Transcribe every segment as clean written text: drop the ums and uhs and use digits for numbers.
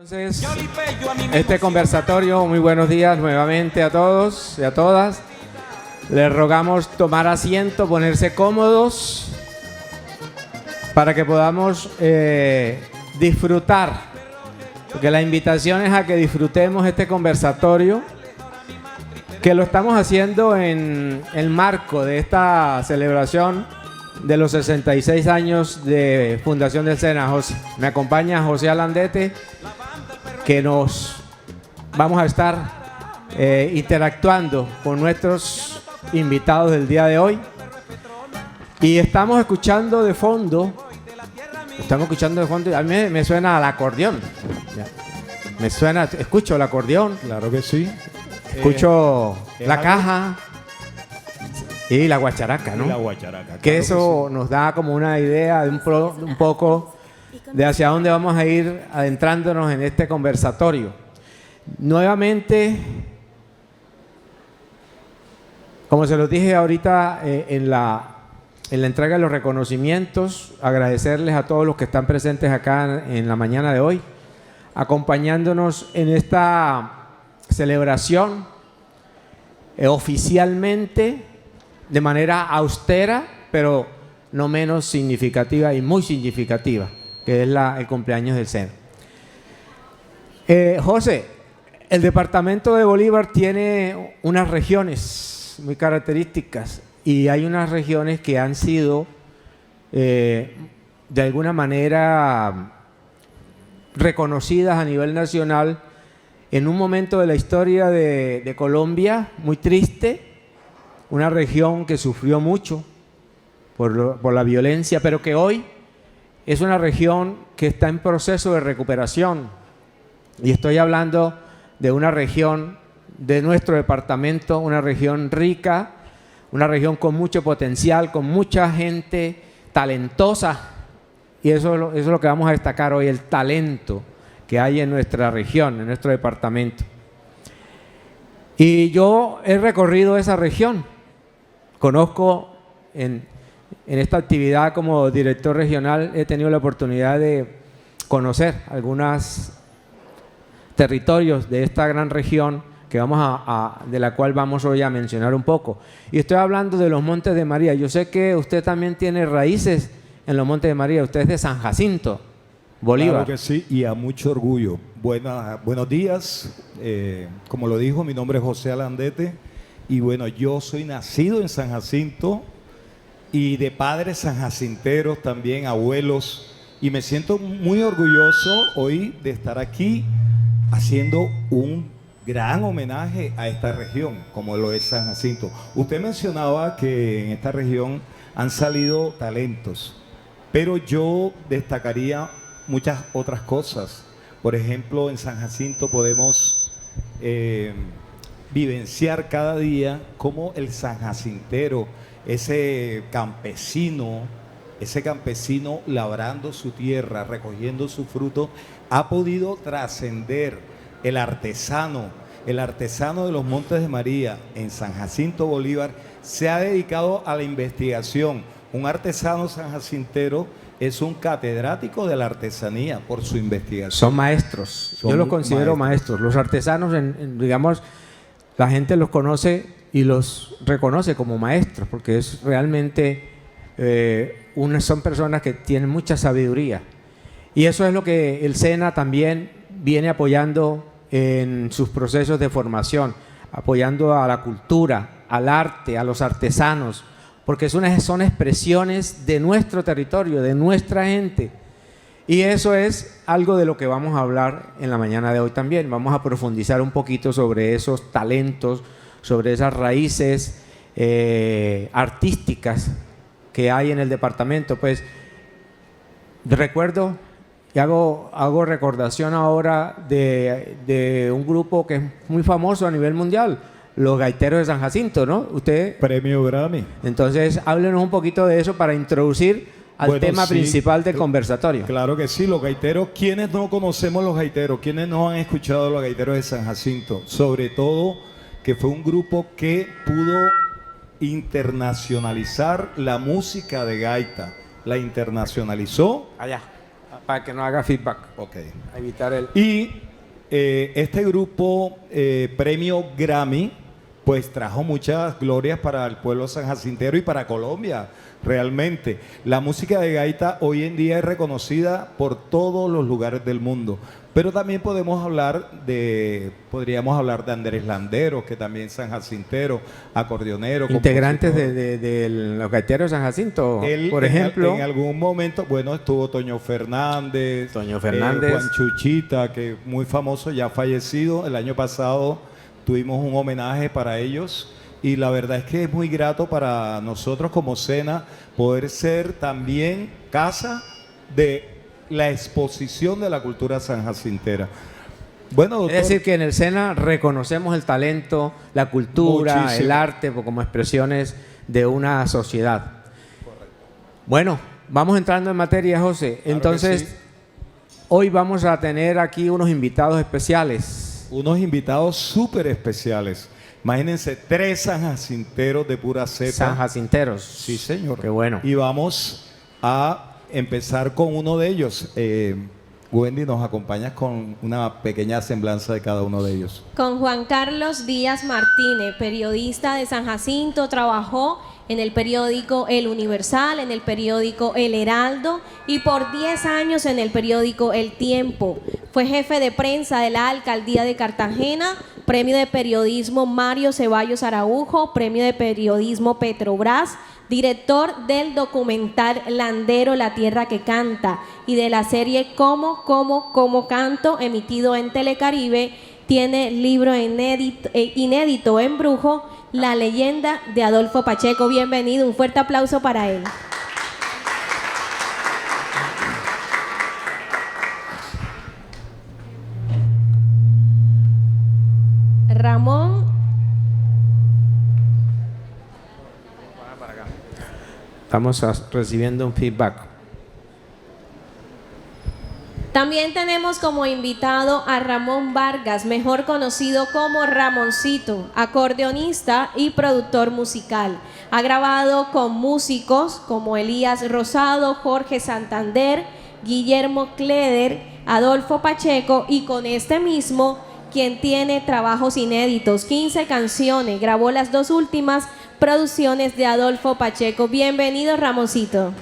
Entonces, este conversatorio, muy buenos días nuevamente a todos y a todas. Les rogamos tomar asiento, ponerse cómodos para que podamos disfrutar, porque la invitación es a que disfrutemos este conversatorio, que lo estamos haciendo en el marco de esta celebración de los 66 años de fundación del SENA. Me acompaña José Alandete, que nos vamos a estar interactuando con nuestros invitados del día de hoy. Y estamos escuchando de fondo, a mí me suena al acordeón. Escucho el acordeón. Claro que sí. Escucho la caja y la guacharaca, ¿no? Y la guacharaca. Que eso nos da como una idea de un poco de hacia dónde vamos a ir adentrándonos en este conversatorio. Nuevamente, como se los dije ahorita en la entrega de los reconocimientos, agradecerles a todos los que están presentes acá en la mañana de hoy, acompañándonos en esta celebración oficialmente, de manera austera, pero no menos significativa y muy significativa, que es el cumpleaños del SENA. José, el departamento de Bolívar tiene unas regiones muy características y hay unas regiones que han sido de alguna manera reconocidas a nivel nacional en un momento de la historia de Colombia muy triste, una región que sufrió mucho por la violencia, pero que hoy es una región que está en proceso de recuperación. Y estoy hablando de una región de nuestro departamento, una región rica, una región con mucho potencial, con mucha gente talentosa. Y eso es lo que vamos a destacar hoy, el talento que hay en nuestra región, en nuestro departamento. Y yo he recorrido esa región. Conozco en esta actividad como director regional, he tenido la oportunidad de conocer algunos territorios de esta gran región de la cual vamos hoy a mencionar un poco. Y estoy hablando de los Montes de María. Yo sé que usted también tiene raíces en los Montes de María. Usted es de San Jacinto, Bolívar. Claro que sí, y a mucho orgullo. Buenos días. Como lo dijo, mi nombre es José Alandete. Y bueno, yo soy nacido en San Jacinto y de padres sanjacinteros también, abuelos. Y me siento muy orgulloso hoy de estar aquí haciendo un gran homenaje a esta región, como lo es San Jacinto. Usted mencionaba que en esta región han salido talentos, pero yo destacaría muchas otras cosas. Por ejemplo, en San Jacinto podemos vivenciar cada día cómo el sanjacintero, ese campesino labrando su tierra, recogiendo su fruto, ha podido trascender. El artesano de los Montes de María en San Jacinto Bolívar se ha dedicado a la investigación. Un artesano sanjacintero es un catedrático de la artesanía por su investigación. Son maestros, yo los considero maestros. Los artesanos, digamos, la gente los conoce y los reconoce como maestros, porque es realmente son personas que tienen mucha sabiduría. Y eso es lo que el SENA también viene apoyando en sus procesos de formación, apoyando a la cultura, al arte, a los artesanos, porque son expresiones de nuestro territorio, de nuestra gente. Y eso es algo de lo que vamos a hablar en la mañana de hoy también. Vamos a profundizar un poquito sobre esos talentos, sobre esas raíces artísticas que hay en el departamento. Pues recuerdo y hago recordación ahora de un grupo que es muy famoso a nivel mundial, los Gaiteros de San Jacinto, ¿no? Usted... Premio Grammy. Entonces, háblenos un poquito de eso para introducir al tema principal del conversatorio. Claro que sí, los gaiteros. ¿Quiénes no conocemos los gaiteros? ¿Quiénes no han escuchado los Gaiteros de San Jacinto? Sobre todo que fue un grupo que pudo internacionalizar la música de gaita. La internacionalizó. Allá. para que no haga feedback. Ok. A evitar el... Y este grupo, Premio Grammy, pues trajo muchas glorias para el pueblo sanjacintero y para Colombia, realmente. La música de gaita hoy en día es reconocida por todos los lugares del mundo. Pero también podríamos hablar de Andrés Landeros, que también es sanjacintero, acordeonero. Integrantes de los gaiteros de San Jacinto, por ejemplo. En algún momento, bueno, estuvo Toño Fernández. Juan Chuchita, que muy famoso, ya fallecido. El año pasado tuvimos un homenaje para ellos. Y la verdad es que es muy grato para nosotros como SENA poder ser también casa de la exposición de la cultura sanjacintera. Bueno, doctor, es decir, que en el SENA reconocemos el talento, la cultura, muchísimo, el arte como expresiones de una sociedad. Correcto. Bueno, vamos entrando en materia, José. Claro. Entonces, Sí. Hoy vamos a tener aquí unos invitados especiales. Unos invitados súper especiales. Imagínense, 3 sanjacinteros de pura cepa. Sanjacinteros. Sí, señor. Qué bueno. Y vamos a empezar con uno de ellos. Wendy, ¿nos acompañas con una pequeña semblanza de cada uno de ellos? Con Juan Carlos Díaz Martínez, periodista de San Jacinto, trabajó en el periódico El Universal, en el periódico El Heraldo y por 10 años en el periódico El Tiempo. Fue jefe de prensa de la Alcaldía de Cartagena, Premio de Periodismo Mario Ceballos Araujo, Premio de Periodismo Petrobras, director del documental Landero, La Tierra que Canta, y de la serie Cómo Canto, emitido en Telecaribe. Tiene libro inédito en Brujo, La Leyenda de Adolfo Pacheco. Bienvenido, un fuerte aplauso para él. Ramón. Estamos recibiendo un feedback. También tenemos como invitado a Ramón Vargas, mejor conocido como Ramoncito, acordeonista y productor musical. Ha grabado con músicos como Elías Rosado, Jorge Santander, Guillermo Kleder, Adolfo Pacheco y con este mismo, quien tiene trabajos inéditos, 15 canciones, grabó las 2 últimas producciones de Adolfo Pacheco. Bienvenido, Ramoncito.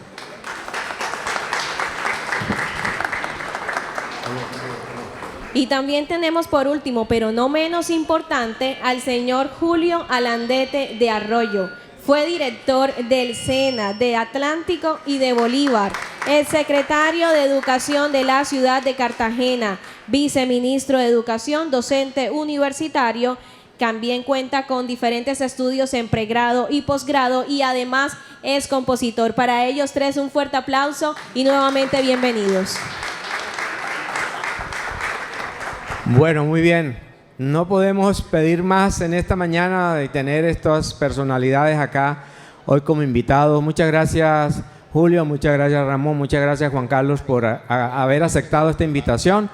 Y también tenemos por último, pero no menos importante, al señor Julio Alandete de Arroyo. Fue director del SENA, de Atlántico y de Bolívar, el secretario de Educación de la ciudad de Cartagena, viceministro de Educación, docente universitario. También cuenta con diferentes estudios en pregrado y posgrado y además es compositor. Para ellos 3 un fuerte aplauso y nuevamente bienvenidos. Bueno, muy bien. No podemos pedir más en esta mañana de tener estas personalidades acá hoy como invitados. Muchas gracias, Julio, muchas gracias, Ramón, muchas gracias, Juan Carlos, por haber aceptado esta invitación.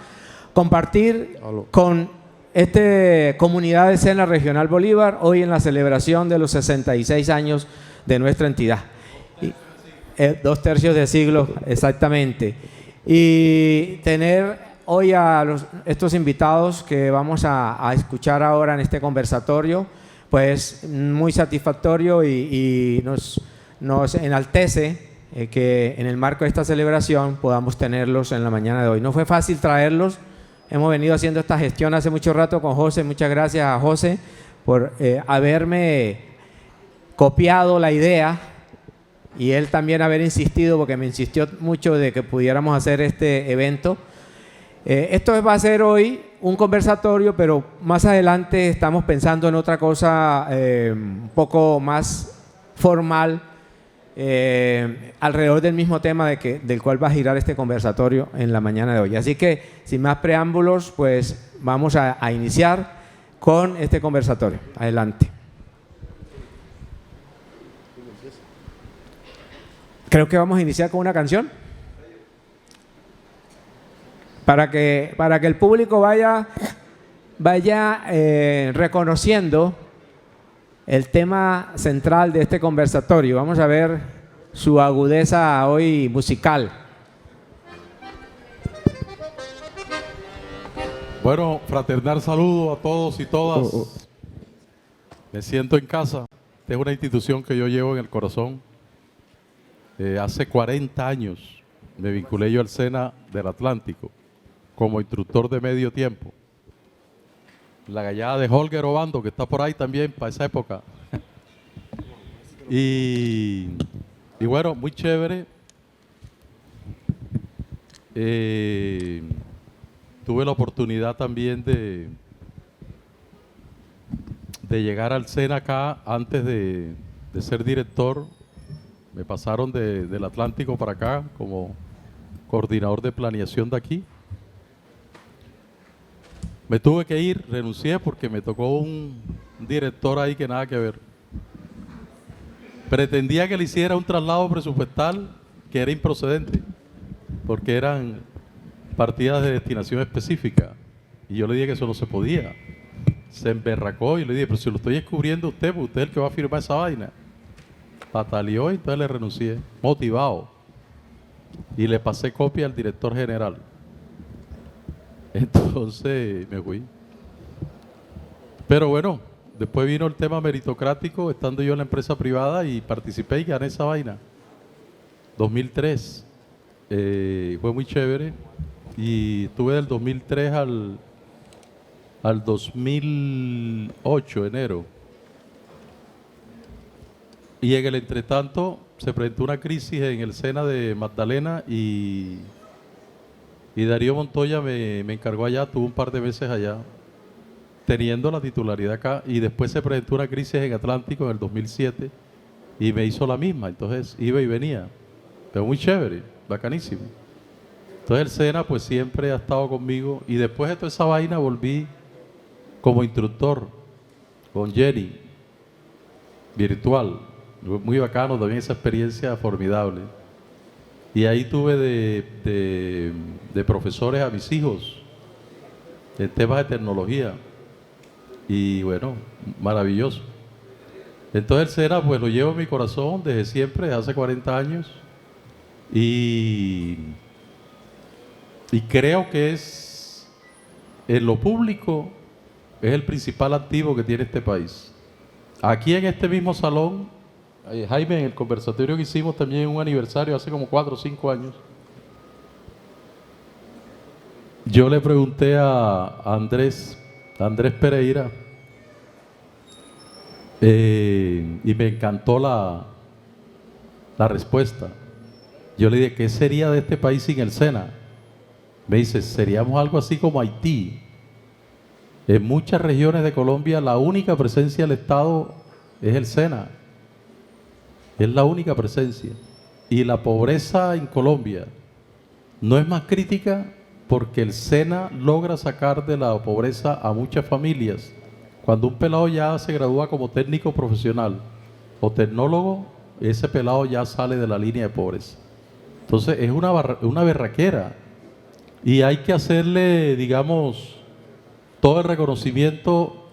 Compartir con esta comunidad de SENA Regional Bolívar hoy en la celebración de los 66 años de nuestra entidad. 2/3 de siglo, exactamente. Y tener hoy a estos invitados que vamos a escuchar ahora en este conversatorio, pues muy satisfactorio y nos enaltece que en el marco de esta celebración podamos tenerlos en la mañana de hoy. No fue fácil traerlos, hemos venido haciendo esta gestión hace mucho rato con José. Muchas gracias a José por haberme copiado la idea y él también haber insistido, porque me insistió mucho de que pudiéramos hacer este evento. Esto va a ser hoy un conversatorio, pero más adelante estamos pensando en otra cosa un poco más formal alrededor del mismo tema del cual va a girar este conversatorio en la mañana de hoy. Así que, sin más preámbulos, pues vamos a iniciar con este conversatorio. Adelante. Creo que vamos a iniciar con una canción. Para que el público vaya reconociendo el tema central de este conversatorio. Vamos a ver su agudeza hoy musical. Bueno, fraternal saludo a todos y todas. Me siento en casa. Esta es una institución que yo llevo en el corazón. Hace 40 años me vinculé yo al SENA del Atlántico como instructor de medio tiempo. La gallada de Holger Obando, que está por ahí también para esa época. y bueno, muy chévere. Tuve la oportunidad también de llegar al SENA acá antes de ser director. Me pasaron del Atlántico para acá como coordinador de planeación de aquí. Me tuve que ir, renuncié porque me tocó un director ahí que nada que ver. Pretendía que le hiciera un traslado presupuestal que era improcedente, porque eran partidas de destinación específica. Y yo le dije que eso no se podía. Se emberracó y le dije, pero si lo estoy descubriendo usted, pues usted es el que va a firmar esa vaina. Pataleó y entonces le renuncié, motivado. Y le pasé copia al director general. Entonces me fui. Pero bueno, después vino el tema meritocrático, estando yo en la empresa privada y participé y gané esa vaina. 2003. Fue muy chévere. Y estuve del 2003 al 2008, enero. Y en el entretanto se presentó una crisis en el SENA de Magdalena y Darío Montoya me encargó allá, tuve un par de meses allá, teniendo la titularidad acá, y después se presentó una crisis en Atlántico en el 2007 y me hizo la misma, entonces iba y venía, pero muy chévere, bacanísimo. Entonces el SENA pues siempre ha estado conmigo y después de toda esa vaina volví como instructor con Jenny, virtual, muy bacano también esa experiencia formidable. Y ahí tuve de profesores a mis hijos en temas de tecnología. Y bueno, maravilloso. Entonces el SENA pues lo llevo en mi corazón desde siempre, desde hace 40 años. Y creo que es, en lo público, es el principal activo que tiene este país. Aquí en este mismo salón, Jaime, en el conversatorio que hicimos también un aniversario hace como 4 o 5 años, yo le pregunté a Andrés Pereira, y me encantó la respuesta. Yo le dije, ¿qué sería de este país sin el SENA? Me dice, seríamos algo así como Haití. En muchas regiones de Colombia la única presencia del Estado es el SENA. Es la única presencia. Y la pobreza en Colombia no es más crítica porque el SENA logra sacar de la pobreza a muchas familias. Cuando un pelado ya se gradúa como técnico profesional o tecnólogo, ese pelado ya sale de la línea de pobreza. Entonces es una berraquera. Y hay que hacerle, digamos, todo el reconocimiento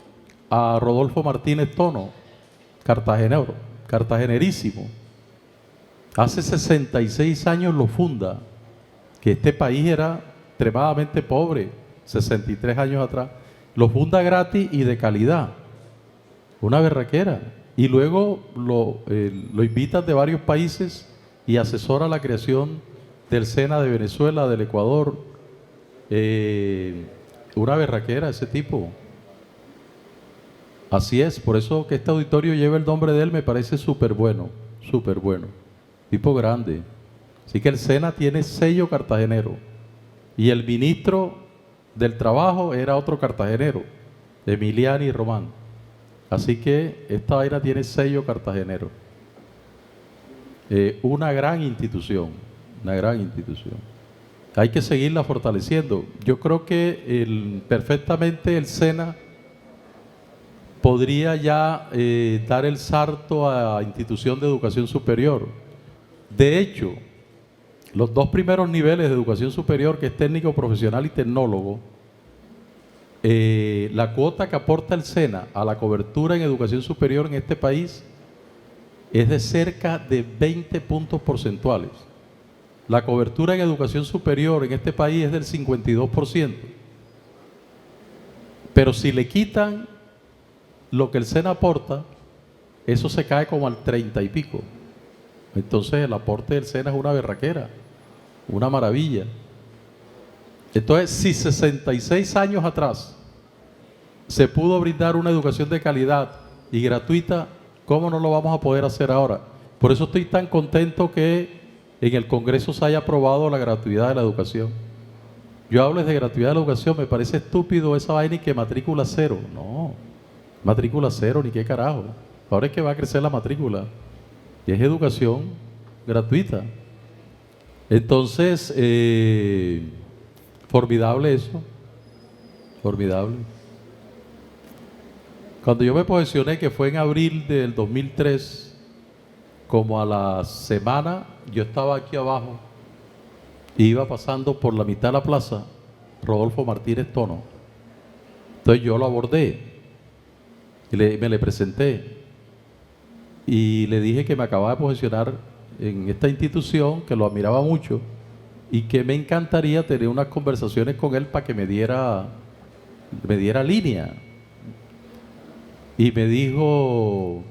a Rodolfo Martínez Tono, cartagenerísimo. Hace 66 años lo funda, que este país era extremadamente pobre, 63 años atrás. Lo funda gratis y de calidad, una berraquera. Y luego lo invitan de varios países y asesora la creación del SENA de Venezuela, del Ecuador. Una berraquera ese tipo. Así es, por eso que este auditorio lleva el nombre de él me parece súper bueno, tipo grande. Así que el SENA tiene sello cartagenero y el ministro del trabajo era otro cartagenero, Emiliani Román. Así que esta vaina tiene sello cartagenero. Una gran institución. Hay que seguirla fortaleciendo. Yo creo que perfectamente el SENA podría ya dar el salto a institución de educación superior. De hecho, los 2 primeros niveles de educación superior, que es técnico profesional y tecnólogo, la cuota que aporta el SENA a la cobertura en educación superior en este país es de cerca de 20 puntos porcentuales. La cobertura en educación superior en este país es del 52%. Pero si le quitan lo que el SENA aporta, eso se cae como al 30 y pico. Entonces el aporte del SENA es una berraquera, una maravilla. Entonces, si 66 años atrás se pudo brindar una educación de calidad y gratuita, ¿cómo no lo vamos a poder hacer ahora? Por eso estoy tan contento que en el Congreso se haya aprobado la gratuidad de la educación. Yo hablo de gratuidad de la educación, me parece estúpido esa vaina y que matrícula cero. No, matrícula cero, ni qué carajo. Ahora es que va a crecer la matrícula. Y es educación gratuita. Entonces, formidable eso. Formidable. Cuando yo me posesioné, que fue en abril del 2003, como a la semana, yo estaba aquí abajo, iba pasando por la mitad de la plaza, Rodolfo Martínez Tono. Entonces yo lo abordé, y me le presenté, y le dije que me acababa de posesionar en esta institución, que lo admiraba mucho, y que me encantaría tener unas conversaciones con él para que me diera línea. Y me dijo,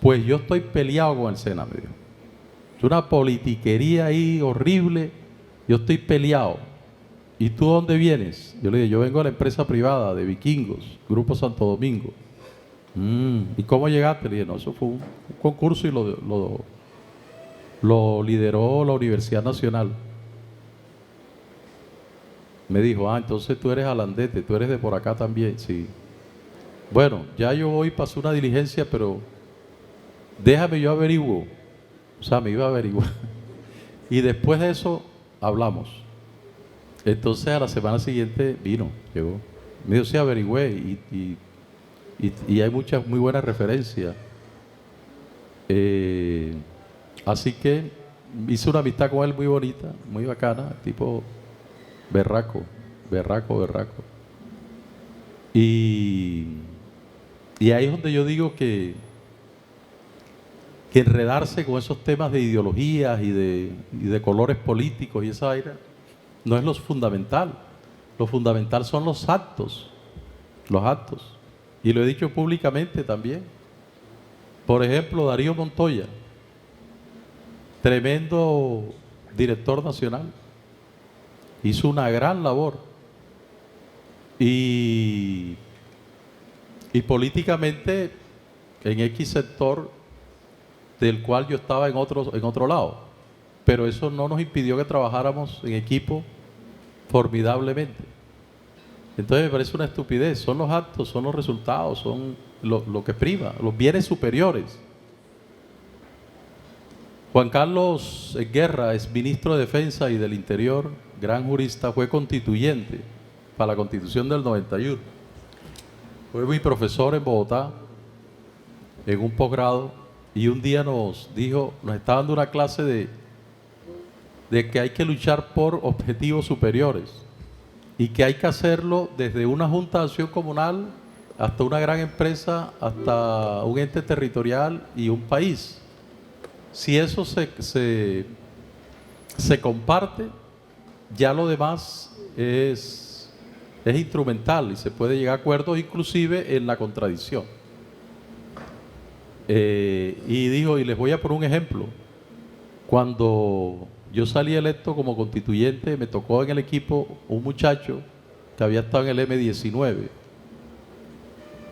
pues yo estoy peleado con el SENA, me dijo. Es una politiquería ahí horrible, yo estoy peleado. ¿Y tú dónde vienes? Yo le dije, yo vengo de la empresa privada de Vikingos, Grupo Santo Domingo. ¿Y cómo llegaste? Le dije, no, eso fue un concurso y lo lideró la Universidad Nacional. Me dijo, entonces tú eres alandete, tú eres de por acá también, sí. Bueno, ya yo hoy pasé una diligencia, pero déjame yo averiguo. O sea, me iba a averiguar. Y después de eso, hablamos. Entonces, a la semana siguiente llegó. Me dijo, sí, averigüé y hay muchas muy buenas referencias. Así que hice una amistad con él muy bonita, muy bacana, tipo berraco. Y ahí es donde yo digo que enredarse con esos temas de ideologías y de colores políticos y esa vaina no es lo fundamental. Lo fundamental son los actos. Y lo he dicho públicamente también. Por ejemplo, Darío Montoya, tremendo director nacional, hizo una gran labor. Y políticamente en X sector del cual yo estaba en otro lado, pero eso no nos impidió que trabajáramos en equipo formidablemente. Entonces me parece una estupidez. Son los actos, son los resultados, son lo que prima, los bienes superiores. Juan Carlos Guerra es ministro de Defensa y del Interior, gran jurista, fue constituyente para la Constitución del 91. Fue mi profesor en Bogotá, en un posgrado, y un día nos estaba dando una clase de que hay que luchar por objetivos superiores y que hay que hacerlo desde una junta de acción comunal hasta una gran empresa, hasta un ente territorial y un país. Si eso se comparte, ya lo demás es instrumental y se puede llegar a acuerdos inclusive en la contradicción. Y les voy a poner un ejemplo. Cuando yo salí electo como constituyente, me tocó en el equipo un muchacho que había estado en el M19.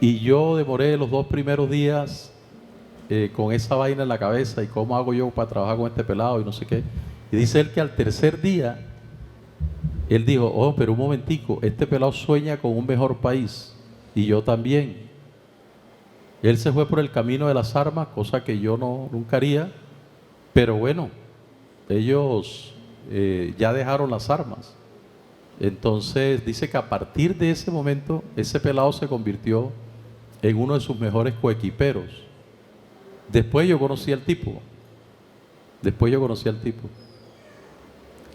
Y yo demoré los 2 primeros días con esa vaina en la cabeza y cómo hago yo para trabajar con este pelado y no sé qué. Y dice él que al tercer día, él dijo, pero un momentico, este pelado sueña con un mejor país y yo también. Él se fue por el camino de las armas, cosa que yo nunca haría, pero bueno, ellos ya dejaron las armas. Entonces dice que a partir de ese momento, ese pelado se convirtió en uno de sus mejores coequiperos. Después yo conocí al tipo.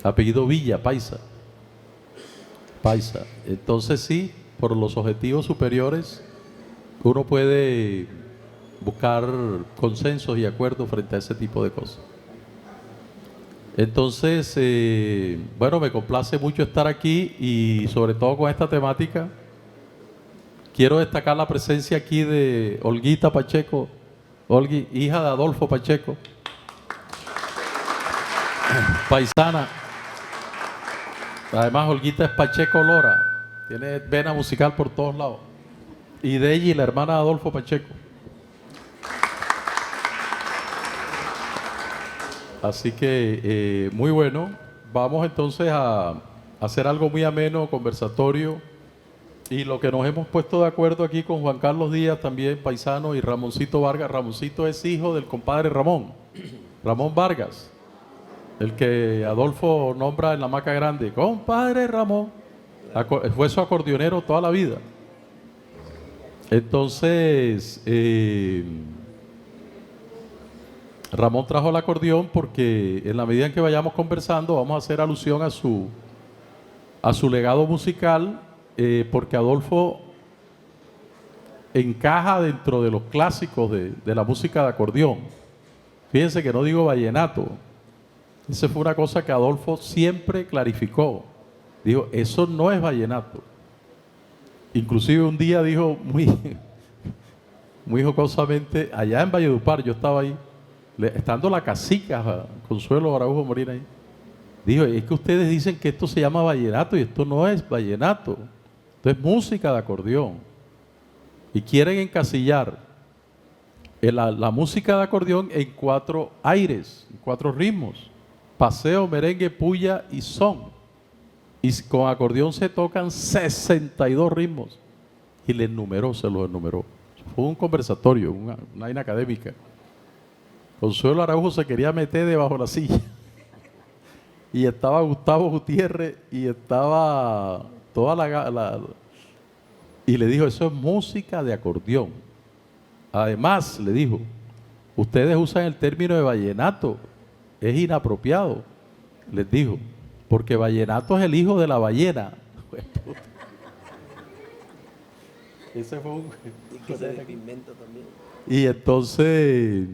Apellido Villa, Paisa. Entonces sí, por los objetivos superiores, uno puede buscar consensos y acuerdos frente a ese tipo de cosas. Entonces, me complace mucho estar aquí y sobre todo con esta temática quiero destacar la presencia aquí de Olguita Pacheco, Olgui, hija de Adolfo Pacheco, paisana. Además, Olguita es Pacheco Lora, tiene vena musical por todos lados. Y Deji, la hermana de Adolfo Pacheco. Así que muy bueno. Vamos entonces a hacer algo muy ameno, conversatorio. Y lo que nos hemos puesto de acuerdo aquí con Juan Carlos Díaz, también paisano, y Ramoncito Vargas. Ramoncito es hijo del compadre Ramón, Ramón Vargas, el que Adolfo nombra en la Hamaca Grande. Compadre Ramón. Fue su acordeonero toda la vida. Entonces, Ramón trajo el acordeón porque en la medida en que vayamos conversando vamos a hacer alusión a su legado musical, porque Adolfo encaja dentro de los clásicos de la música de acordeón. Fíjense que no digo vallenato. Esa fue una cosa que Adolfo siempre clarificó. Dijo, eso no es vallenato. Inclusive un día dijo muy jocosamente, allá en Valledupar, yo estaba ahí, estando la cacica Consuelo Araujo Molina ahí, dijo, es que ustedes dicen que esto se llama vallenato y esto no es vallenato, esto es música de acordeón. Y quieren encasillar la música de acordeón en 4 aires, en 4 ritmos: paseo, merengue, puya y son. Y con acordeón se tocan 62 ritmos. Y se los enumeró. Fue un conversatorio, una vaina académica. Consuelo Araujo se quería meter debajo de la silla. Y estaba Gustavo Gutiérrez y estaba toda y le dijo, eso es música de acordeón. Además, le dijo, ustedes usan el término de vallenato. Es inapropiado, les dijo. Porque vallenato es el hijo de la ballena. Ese fue un... Y entonces,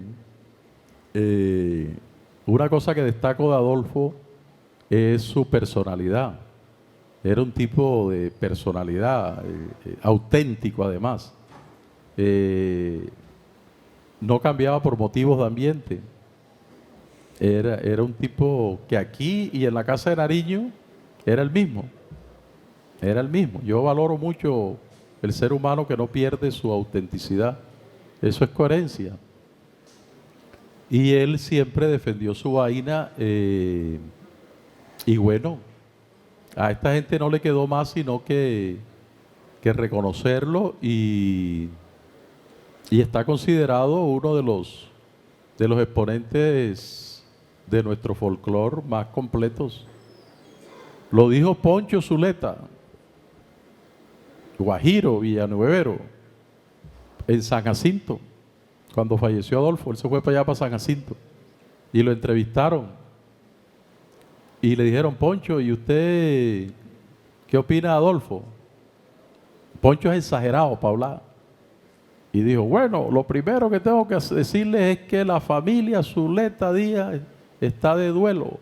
una cosa que destaco de Adolfo es su personalidad. Era un tipo de personalidad auténtico además. No cambiaba por motivos de ambiente. Era un tipo que aquí y en la casa de Nariño era el mismo. Era el mismo. Yo valoro mucho el ser humano que no pierde su autenticidad. Eso es coherencia. Y él siempre defendió su vaina. Y bueno, a esta gente no le quedó más sino que reconocerlo y está considerado uno de los exponentes de nuestro folclore más completos. Lo dijo Poncho Zuleta, guajiro, villanuevero, en San Jacinto, cuando falleció Adolfo. Él se fue para allá, para San Jacinto, y lo entrevistaron y le dijeron, Poncho, ¿y usted qué opina de Adolfo? Poncho es exagerado para hablar y dijo, bueno, lo primero que tengo que decirles es que la familia Zuleta Díaz está de duelo.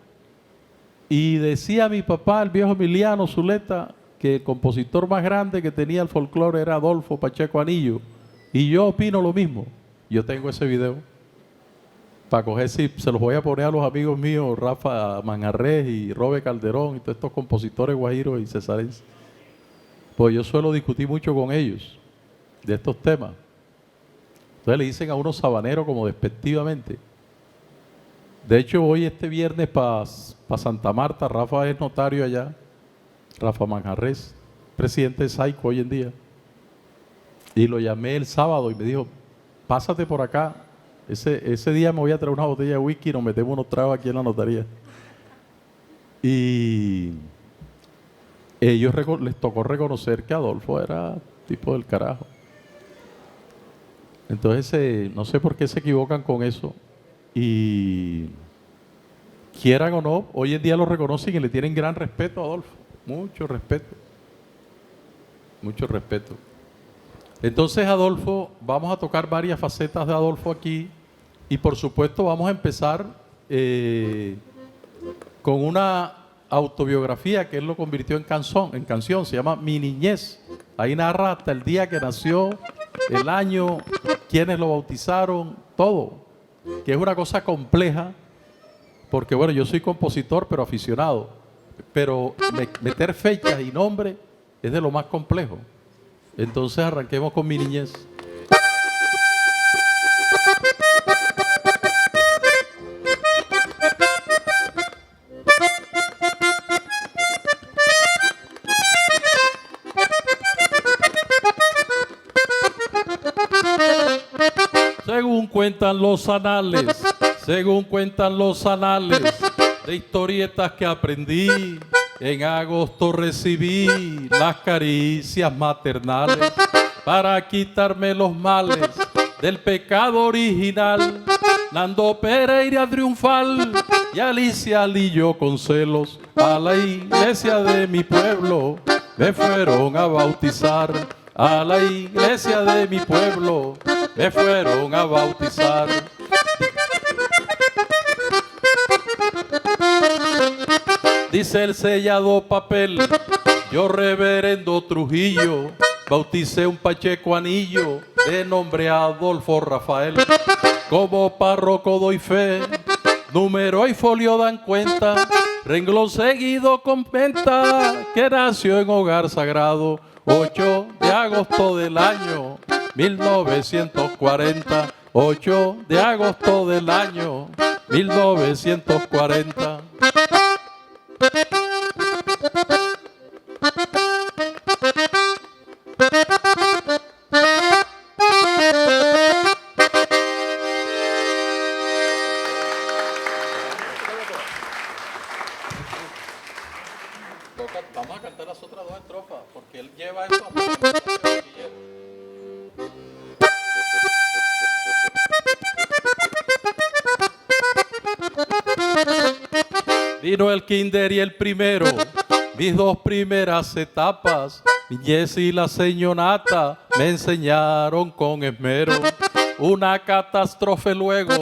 Y decía mi papá, el viejo Emiliano Zuleta, que el compositor más grande que tenía el folclore era Adolfo Pacheco Anillo. Y yo opino lo mismo. Yo tengo ese video para coger, si se los voy a poner a los amigos míos, Rafa Manjarres y Robert Calderón y todos estos compositores guajiros y cesarenses. Pues yo suelo discutir mucho con ellos de estos temas. Entonces le dicen a unos sabaneros como despectivamente. De hecho, voy este viernes para Santa Marta. Rafa es notario allá. Rafa Manjarres, presidente de SAICO hoy en día. Y lo llamé el sábado y me dijo, pásate por acá. Ese día me voy a traer una botella de whisky y nos metemos unos tragos aquí en la notaría. Y ellos les tocó reconocer que Adolfo era tipo del carajo. Entonces, no sé por qué se equivocan con eso. Y quieran o no, hoy en día lo reconocen y le tienen gran respeto a Adolfo. Mucho respeto. Mucho respeto. Entonces, Adolfo, vamos a tocar varias facetas de Adolfo aquí. Y por supuesto vamos a empezar con una autobiografía que él lo convirtió en canción, se llama Mi Niñez. Ahí narra hasta el día que nació, el año, quiénes lo bautizaron, todo. Que es una cosa compleja, porque bueno, yo soy compositor, pero aficionado. Pero meter fechas y nombres es de lo más complejo. Entonces arranquemos con Mi Niñez. Según cuentan los anales de historietas que aprendí, en agosto recibí las caricias maternales para quitarme los males del pecado original. Nando Pereira triunfal y Alicia Lillo con celos a la iglesia de mi pueblo me fueron a bautizar. A la iglesia de mi pueblo me fueron a bautizar. Dice el sellado papel, yo reverendo Trujillo, bauticé un Pacheco Anillo de nombre Adolfo Rafael. Como párroco doy fe, número y folio dan cuenta, renglón seguido comenta que nació en hogar sagrado 8 de agosto del año 1940. 8 de agosto del año 1940. Vamos a cantar las otras dos estrofas, porque él lleva eso a vino el kinder y el primero, mis dos primeras etapas, niñez y la señorata me enseñaron con esmero. Una catástrofe luego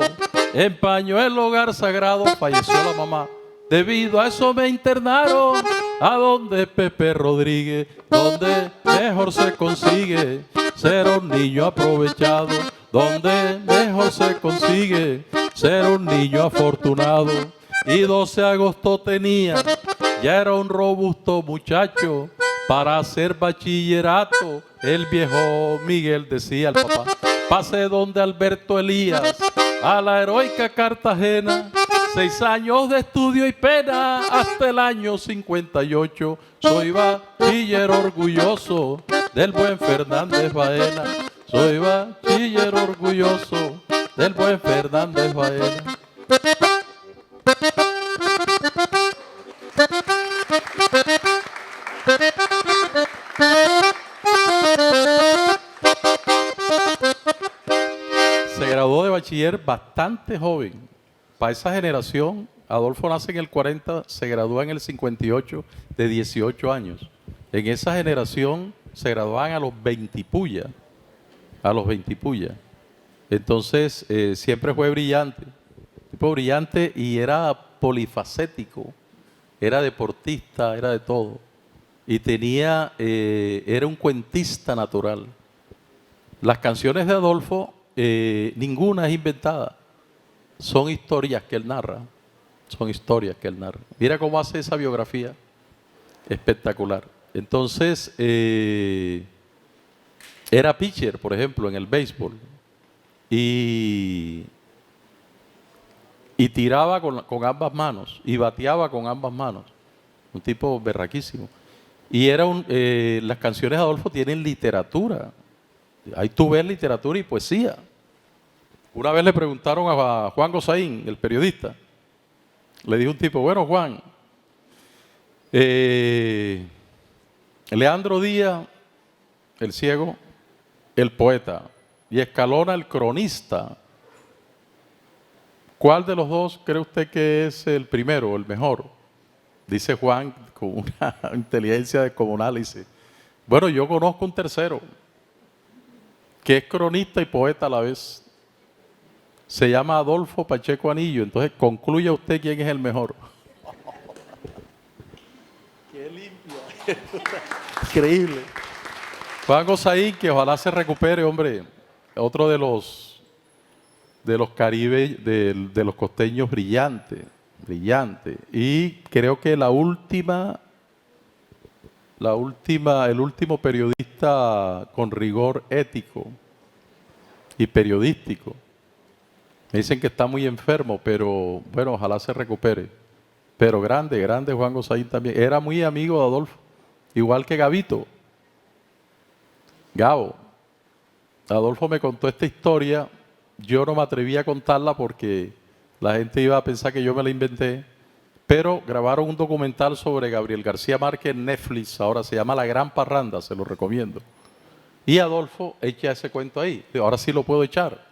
empañó el hogar sagrado, falleció la mamá. Debido a eso me internaron a donde Pepe Rodríguez, donde mejor se consigue ser un niño aprovechado, donde mejor se consigue ser un niño afortunado. Y 12 de agosto tenía, ya era un robusto muchacho, para hacer bachillerato, el viejo Miguel decía al papá, pase donde Alberto Elías, a la heroica Cartagena, 6 años de estudio y pena, hasta el año 58, soy bachiller orgulloso del buen Fernández Baena, soy bachiller orgulloso del buen Fernández Baena. Se graduó de bachiller bastante joven. Para esa generación, Adolfo nace en el 40, se gradúa en el 58, de 18 años. En esa generación se graduaban a los 20 puya. A los 20 puya. Entonces, siempre fue brillante. Tipo brillante y era polifacético. Era deportista, era de todo. Y tenía, era un cuentista natural. Las canciones de Adolfo, ninguna es inventada. Son historias que él narra. Son historias que él narra. Mira cómo hace esa biografía. Espectacular. Entonces, era pitcher, por ejemplo, en el béisbol. Y tiraba con ambas manos. Y bateaba con ambas manos. Un tipo berraquísimo. Y las canciones de Adolfo tienen literatura. Ahí tú ves literatura y poesía. Una vez le preguntaron a Juan Gozaín, el periodista. Le dijo un tipo, bueno, Juan, Leandro Díaz, el ciego, el poeta, y Escalona, el cronista. ¿Cuál de los dos cree usted que es el primero, el mejor? Dice Juan con una inteligencia descomunal, dice, bueno, yo conozco un tercero, que es cronista y poeta a la vez. Se llama Adolfo Pacheco Anillo. Entonces concluya usted quién es el mejor. Increíble. Juan Gozaín, que ojalá se recupere, hombre. Otro de los Caribe, de los costeños brillante. Y creo que el último periodista con rigor ético y periodístico. Me dicen que está muy enfermo, pero bueno, ojalá se recupere. Pero grande Juan Gozaín también. Era muy amigo de Adolfo, igual que Gabito. Gabo. Adolfo me contó esta historia. Yo no me atreví a contarla porque la gente iba a pensar que yo me la inventé. Pero grabaron un documental sobre Gabriel García Márquez en Netflix. Ahora se llama La Gran Parranda, se lo recomiendo. Y Adolfo echa ese cuento ahí. Ahora sí lo puedo echar.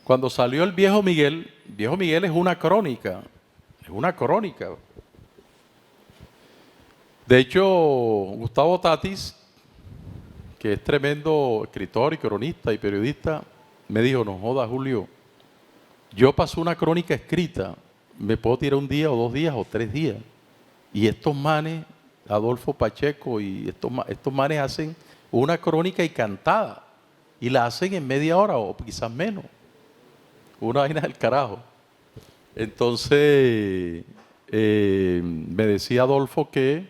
Cuando salió el Viejo Miguel es una crónica. Es una crónica. De hecho, Gustavo Tatis, que es tremendo escritor y cronista y periodista, me dijo, no joda, Julio, yo paso una crónica escrita, me puedo tirar un día o 2 días o 3 días. Y estos manes, Adolfo Pacheco y estos manes hacen una crónica y cantada. Y la hacen en media hora o quizás menos. Una vaina del carajo. Entonces, me decía Adolfo que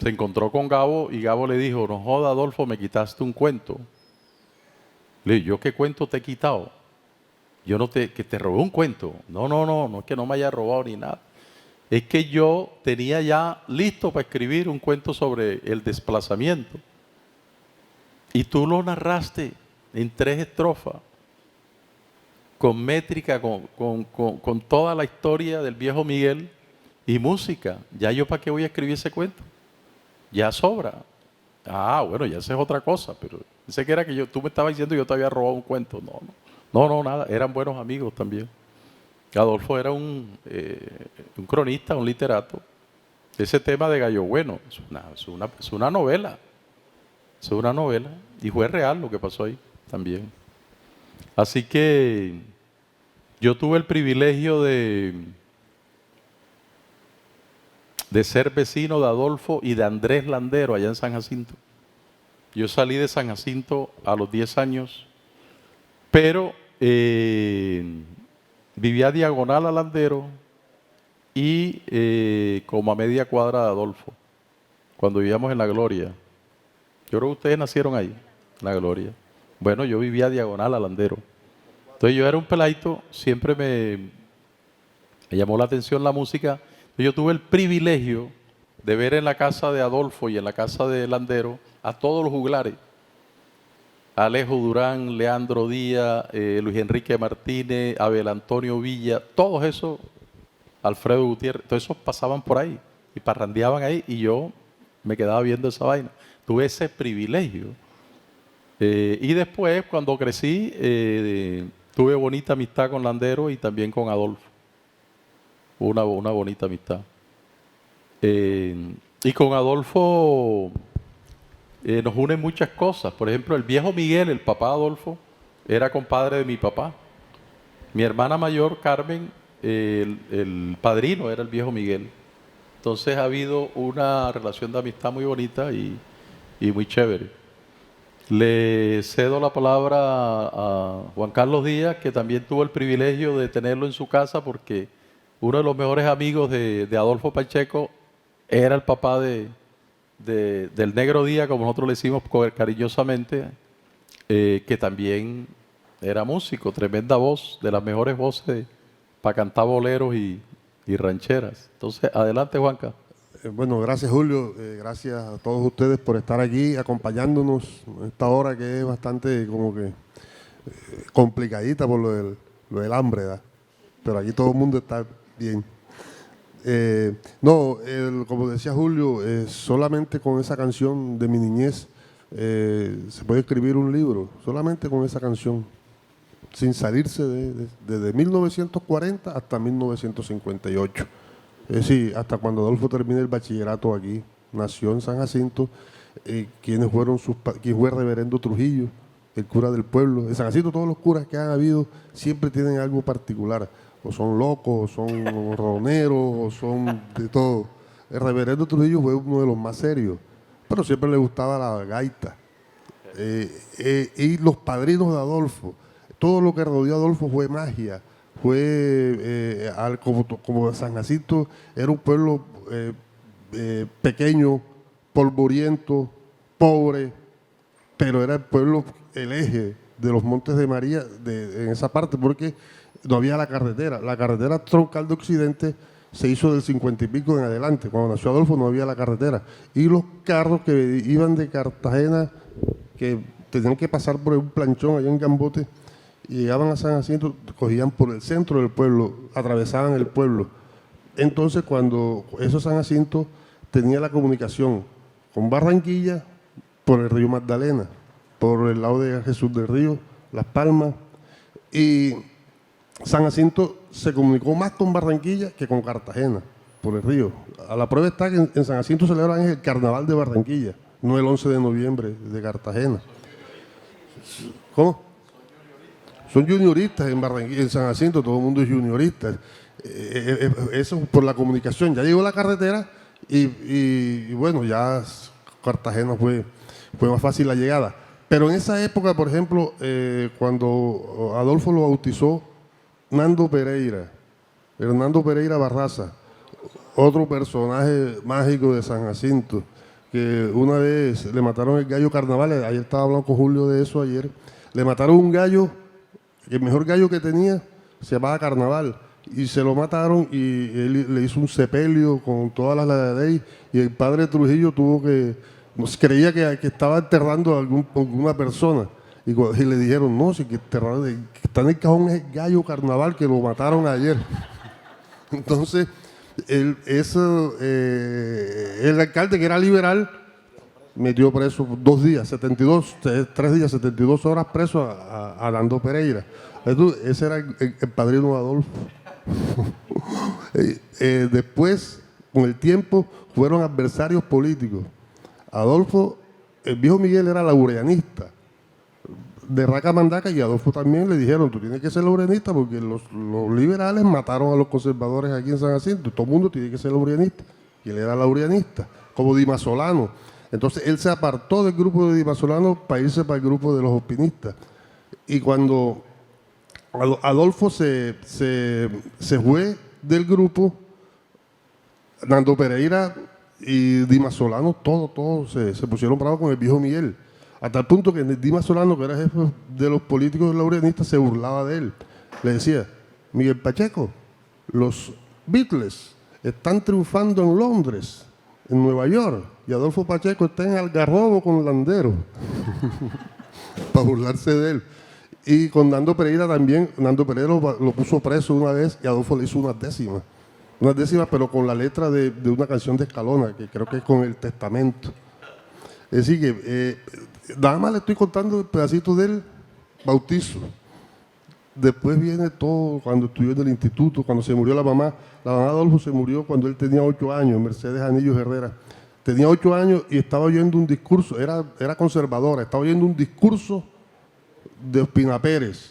se encontró con Gabo y Gabo le dijo, no joda, Adolfo, me quitaste un cuento. Le dije, ¿yo qué cuento te he quitado? Yo no que te robé un cuento. No es que no me haya robado ni nada. Es que yo tenía ya listo para escribir un cuento sobre el desplazamiento. Y tú lo narraste en 3 estrofas, con métrica, con toda la historia del Viejo Miguel y música. ¿Ya yo para qué voy a escribir ese cuento? Ya sobra. Bueno, ya esa es otra cosa, pero pensé que era que tú me estabas diciendo que yo te había robado un cuento. No, nada, eran buenos amigos también. Adolfo era un cronista, un literato. Ese tema de Gallo Bueno es una novela. Es una novela y fue real lo que pasó ahí también. Así que yo tuve el privilegio de ser vecino de Adolfo y de Andrés Landero allá en San Jacinto. Yo salí de San Jacinto a los 10 años, pero vivía diagonal a Landero y como a media cuadra de Adolfo, cuando vivíamos en La Gloria. Yo creo que ustedes nacieron ahí, en La Gloria. Bueno, yo vivía diagonal a Landero. Entonces yo era un peladito, siempre me llamó la atención la música. Yo tuve el privilegio de ver en la casa de Adolfo y en la casa de Landero a todos los juglares. Alejo Durán, Leandro Díaz, Luis Enrique Martínez, Abel Antonio Villa, todos esos, Alfredo Gutiérrez, todos esos pasaban por ahí y parrandeaban ahí y yo me quedaba viendo esa vaina. Tuve ese privilegio. Y después, cuando crecí, tuve bonita amistad con Landero y también con Adolfo. Una bonita amistad. Y con Adolfo nos unen muchas cosas. Por ejemplo, el Viejo Miguel, el papá de Adolfo, era compadre de mi papá. Mi hermana mayor, Carmen, el padrino era el Viejo Miguel. Entonces ha habido una relación de amistad muy bonita y muy chévere. Le cedo la palabra a Juan Carlos Díaz, que también tuvo el privilegio de tenerlo en su casa porque uno de los mejores amigos de Adolfo Pacheco era el papá del Negro Díaz, como nosotros le decimos cariñosamente, que también era músico, tremenda voz, de las mejores voces para cantar boleros y rancheras. Entonces, adelante, Juanca. Bueno, gracias Julio, gracias a todos ustedes por estar aquí acompañándonos en esta hora que es bastante como que complicadita por lo del hambre, ¿verdad? Pero aquí todo el mundo está bien. Como decía Julio, solamente con esa canción de mi niñez se puede escribir un libro, solamente con esa canción, sin salirse desde 1940 hasta 1958. Sí, hasta cuando Adolfo termine el bachillerato aquí, nació en San Jacinto, quien fue el reverendo Trujillo, el cura del pueblo. En San Jacinto todos los curas que han habido siempre tienen algo particular, o son locos, o son roneros, o son de todo. el reverendo Trujillo fue uno de los más serios, pero siempre le gustaba la gaita. Y los padrinos de Adolfo, todo lo que rodeó a Adolfo fue magia. Como San Jacinto era un pueblo pequeño, polvoriento, pobre, pero era el pueblo, el eje de los Montes de María en esa parte, porque no había la carretera. La carretera troncal de Occidente se hizo del 50 y pico en adelante. Cuando nació Adolfo no había la carretera. Y los carros que iban de Cartagena, que tenían que pasar por un planchón allá en Gambote, y llegaban a San Jacinto, cogían por el centro del pueblo, atravesaban el pueblo. Entonces, cuando eso San Jacinto tenía la comunicación con Barranquilla por el río Magdalena, por el lado de Jesús del Río, Las Palmas, y San Jacinto se comunicó más con Barranquilla que con Cartagena, por el río. A la prueba está que en San Jacinto celebran el Carnaval de Barranquilla, no el 11 de noviembre de Cartagena. ¿Cómo? Son junioristas en Barranquilla, en San Jacinto, todo el mundo es juniorista. Eso por la comunicación. Ya llegó la carretera y bueno, ya Cartagena fue más fácil la llegada. Pero en esa época, por ejemplo, cuando Adolfo lo bautizó Hernando Pereira Barraza, otro personaje mágico de San Jacinto, que una vez le mataron el gallo carnaval, ayer estaba hablando con Julio de eso ayer, le mataron un gallo, el mejor gallo que tenía se llamaba Carnaval, y se lo mataron y él le hizo un sepelio con todas las leyes, y el padre Trujillo creía que estaba enterrando a alguna persona, y le dijeron, no, si que está en el cajón es el gallo Carnaval que lo mataron ayer. Entonces, el alcalde, que era liberal, metió preso 2 días, 3 días, 72 horas preso a Hernando Pereira. Entonces, ese era el padrino de Adolfo. Después, con el tiempo, fueron adversarios políticos. Adolfo, el viejo Miguel era laureanista de Raca Mandaca, y Adolfo también le dijeron, tú tienes que ser laureanista porque los liberales mataron a los conservadores aquí en San Jacinto, todo el mundo tiene que ser laureanista, y él era laureanista, como Dimas Solano. Entonces él se apartó del grupo de Dimas Solano para irse para el grupo de los opinistas. Y cuando Adolfo se fue del grupo, Hernando Pereira y Dimas Solano, todos se pusieron bravos con el viejo Miguel. A tal punto que Dimas Solano, que era jefe de los políticos laureanistas, se burlaba de él. Le decía, Miguel Pacheco, los Beatles están triunfando en Londres, en Nueva York, y Adolfo Pacheco está en Algarrobo con Landero. Para burlarse de él. Y con Hernando Pereira también, Hernando Pereira lo puso preso una vez y Adolfo le hizo unas décimas, pero con la letra de una canción de Escalona, que creo que es con el testamento. Es decir, que nada más le estoy contando el pedacito del bautizo. Después viene todo cuando estudió en el instituto, cuando se murió la mamá. La mamá de Adolfo se murió cuando él tenía 8 años, Mercedes Anillos Herrera. Tenía 8 años y estaba oyendo un discurso, era conservadora, estaba oyendo un discurso de Ospina Pérez.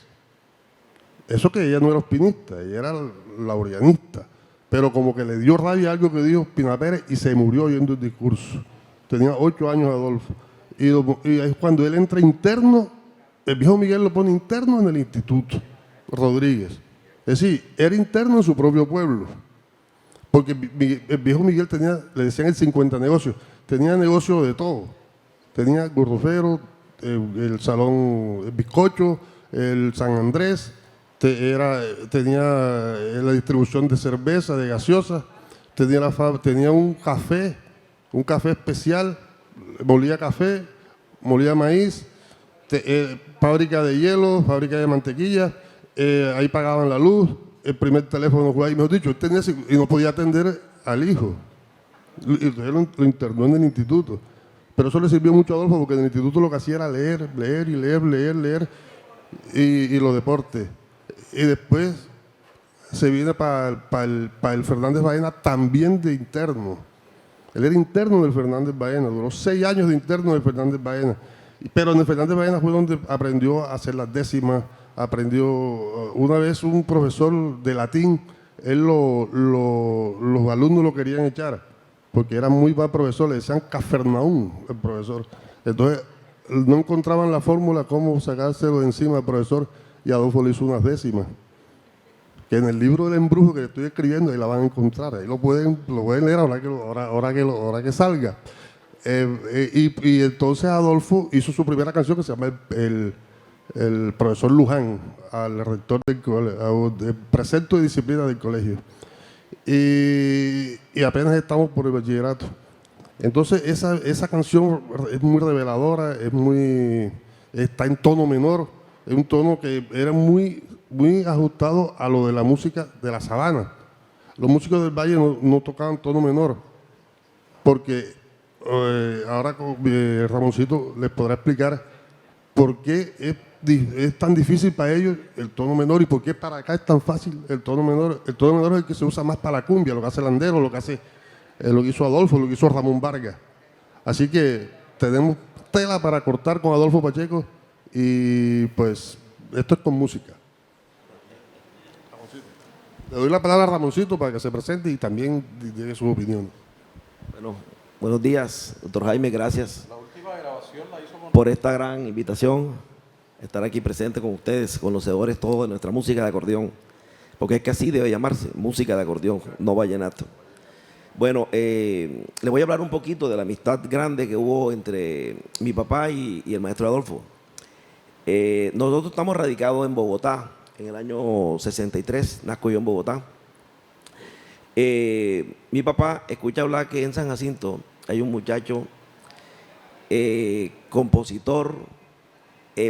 Eso que ella no era ospinista, ella era laureanista. Pero como que le dio rabia algo que dijo Ospina Pérez y se murió oyendo el discurso. Tenía 8 años Adolfo. Y es cuando él entra interno, el viejo Miguel lo pone interno en el Instituto Rodríguez. Es decir, era interno en su propio pueblo. Porque el viejo Miguel le decían el 50 negocios, tenía negocio de todo. Tenía Gordofero, el Salón el Bizcocho, el San Andrés, tenía la distribución de cerveza, de gaseosa, tenía un café especial, molía café, molía maíz, fábrica de hielo, fábrica de mantequilla, ahí pagaban la luz, el primer teléfono fue ahí, mejor dicho, él tenía y no podía atender al hijo. Y entonces lo internó en el instituto. Pero eso le sirvió mucho a Adolfo porque en el instituto lo que hacía era leer y los deportes. Y después se viene para el Fernández Baena también de interno. Él era interno del Fernández Baena, duró 6 años de interno del Fernández Baena. Pero en el Fernández Baena fue donde aprendió a hacer las décimas, aprendió una vez un profesor de latín, los alumnos lo querían echar porque era muy mal profesor, le decían Cafarnaúm el profesor. Entonces no encontraban la fórmula cómo sacárselo de encima al profesor y Adolfo le hizo unas décimas. Que en el libro del embrujo que estoy escribiendo, ahí la van a encontrar, ahí lo pueden leer ahora que salga. Y entonces Adolfo hizo su primera canción que se llama el profesor Luján, al rector del colegio, del precepto de disciplina del colegio. Y apenas estamos por el bachillerato. Entonces esa canción es muy reveladora, está en tono menor, es un tono que era muy ajustado a lo de la música de la sabana. Los músicos del valle no tocaban tono menor, porque ahora Ramoncito les podrá explicar por qué es tan difícil para ellos el tono menor y por qué para acá es tan fácil el tono menor. El tono menor es el que se usa más para la cumbia, lo que hace Landero, lo que hizo Adolfo, lo que hizo Ramón Vargas. Así que tenemos tela para cortar con Adolfo Pacheco y pues esto es con música. Le doy la palabra a Ramoncito para que se presente y también diga su opinión. Bueno, buenos días, doctor Jaime, gracias por esta gran invitación, estar aquí presente con ustedes, conocedores todos de nuestra música de acordeón, porque es que así debe llamarse, música de acordeón, no vallenato. Bueno, le voy a hablar un poquito de la amistad grande que hubo entre mi papá y el maestro Adolfo. Nosotros estamos radicados en Bogotá, en el año 63, nazco yo en Bogotá. Mi papá escucha hablar que en San Jacinto hay un muchacho compositor,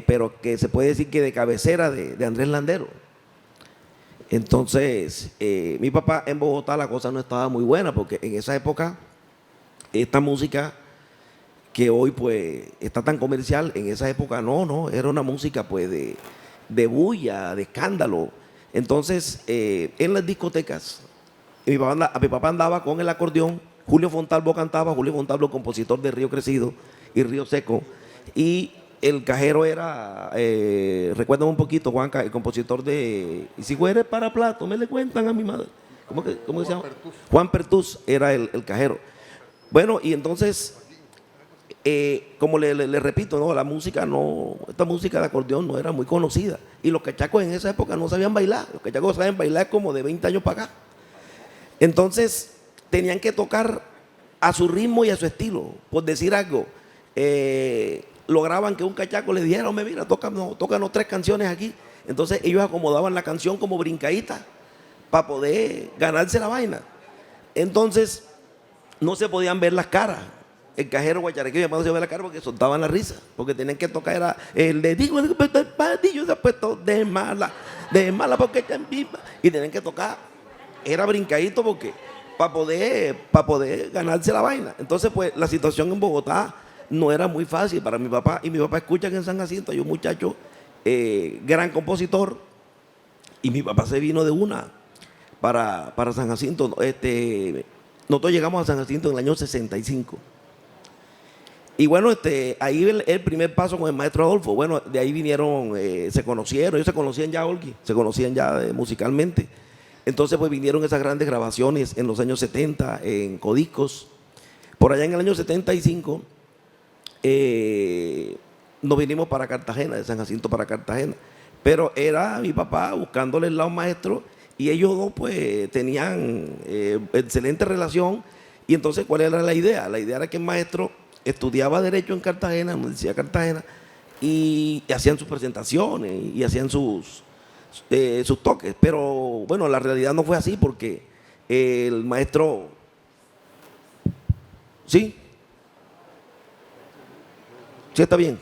pero que se puede decir que de cabecera de Andrés Landero. Entonces, mi papá en Bogotá la cosa no estaba muy buena, porque en esa época esta música que hoy pues está tan comercial, en esa época no, era una música pues de bulla, de escándalo. Entonces, en las discotecas, mi papá andaba con el acordeón, Julio Fontalvo cantaba, Julio Fontalvo, compositor de Río Crecido y Río Seco, y el cajero era, recuérdame un poquito, Juanca, el compositor de Y si fuere para plato, me le cuentan a mi madre. ¿Cómo se llama? Juan Pertús era el cajero. Bueno, y entonces, como le repito, ¿no? Esta música de acordeón no era muy conocida. Y los cachacos en esa época no sabían bailar. Los cachacos saben bailar como de 20 años para acá. Entonces, tenían que tocar a su ritmo y a su estilo. Por decir algo, lograban que un cachaco le dijera, hombre, mira, tócanos 3 canciones aquí. Entonces ellos acomodaban la canción como brincadita para poder ganarse la vaina. Entonces no se podían ver las caras. El cajero guacharequeño no se ve la cara porque soltaban la risa, porque tenían que tocar era el de digo el padillo se ha puesto de mala porque está en viva, y tenían que tocar era brincadito porque para poder ganarse la vaina. Entonces pues la situación en Bogotá no era muy fácil para mi papá, y mi papá escucha que en San Jacinto hay un muchacho gran compositor, y mi papá se vino de una para San Jacinto. Nosotros llegamos a San Jacinto en el año 65. Y bueno, ahí el primer paso con el maestro Adolfo. Bueno, de ahí vinieron, se conocieron, ellos se conocían ya, Olgui, se conocían ya musicalmente. Entonces pues vinieron esas grandes grabaciones en los años 70 en Codiscos. Por allá en el año 75 nos vinimos para Cartagena, de San Jacinto para Cartagena. Pero era mi papá buscándole el lado maestro, y ellos dos pues tenían excelente relación. Y entonces, ¿cuál era la idea? La idea era que el maestro estudiaba Derecho en Cartagena, en la Universidad de Cartagena, y hacían sus presentaciones y hacían sus toques. Pero bueno, la realidad no fue así, porque el maestro... ¿Sí? ¿Sí está bien?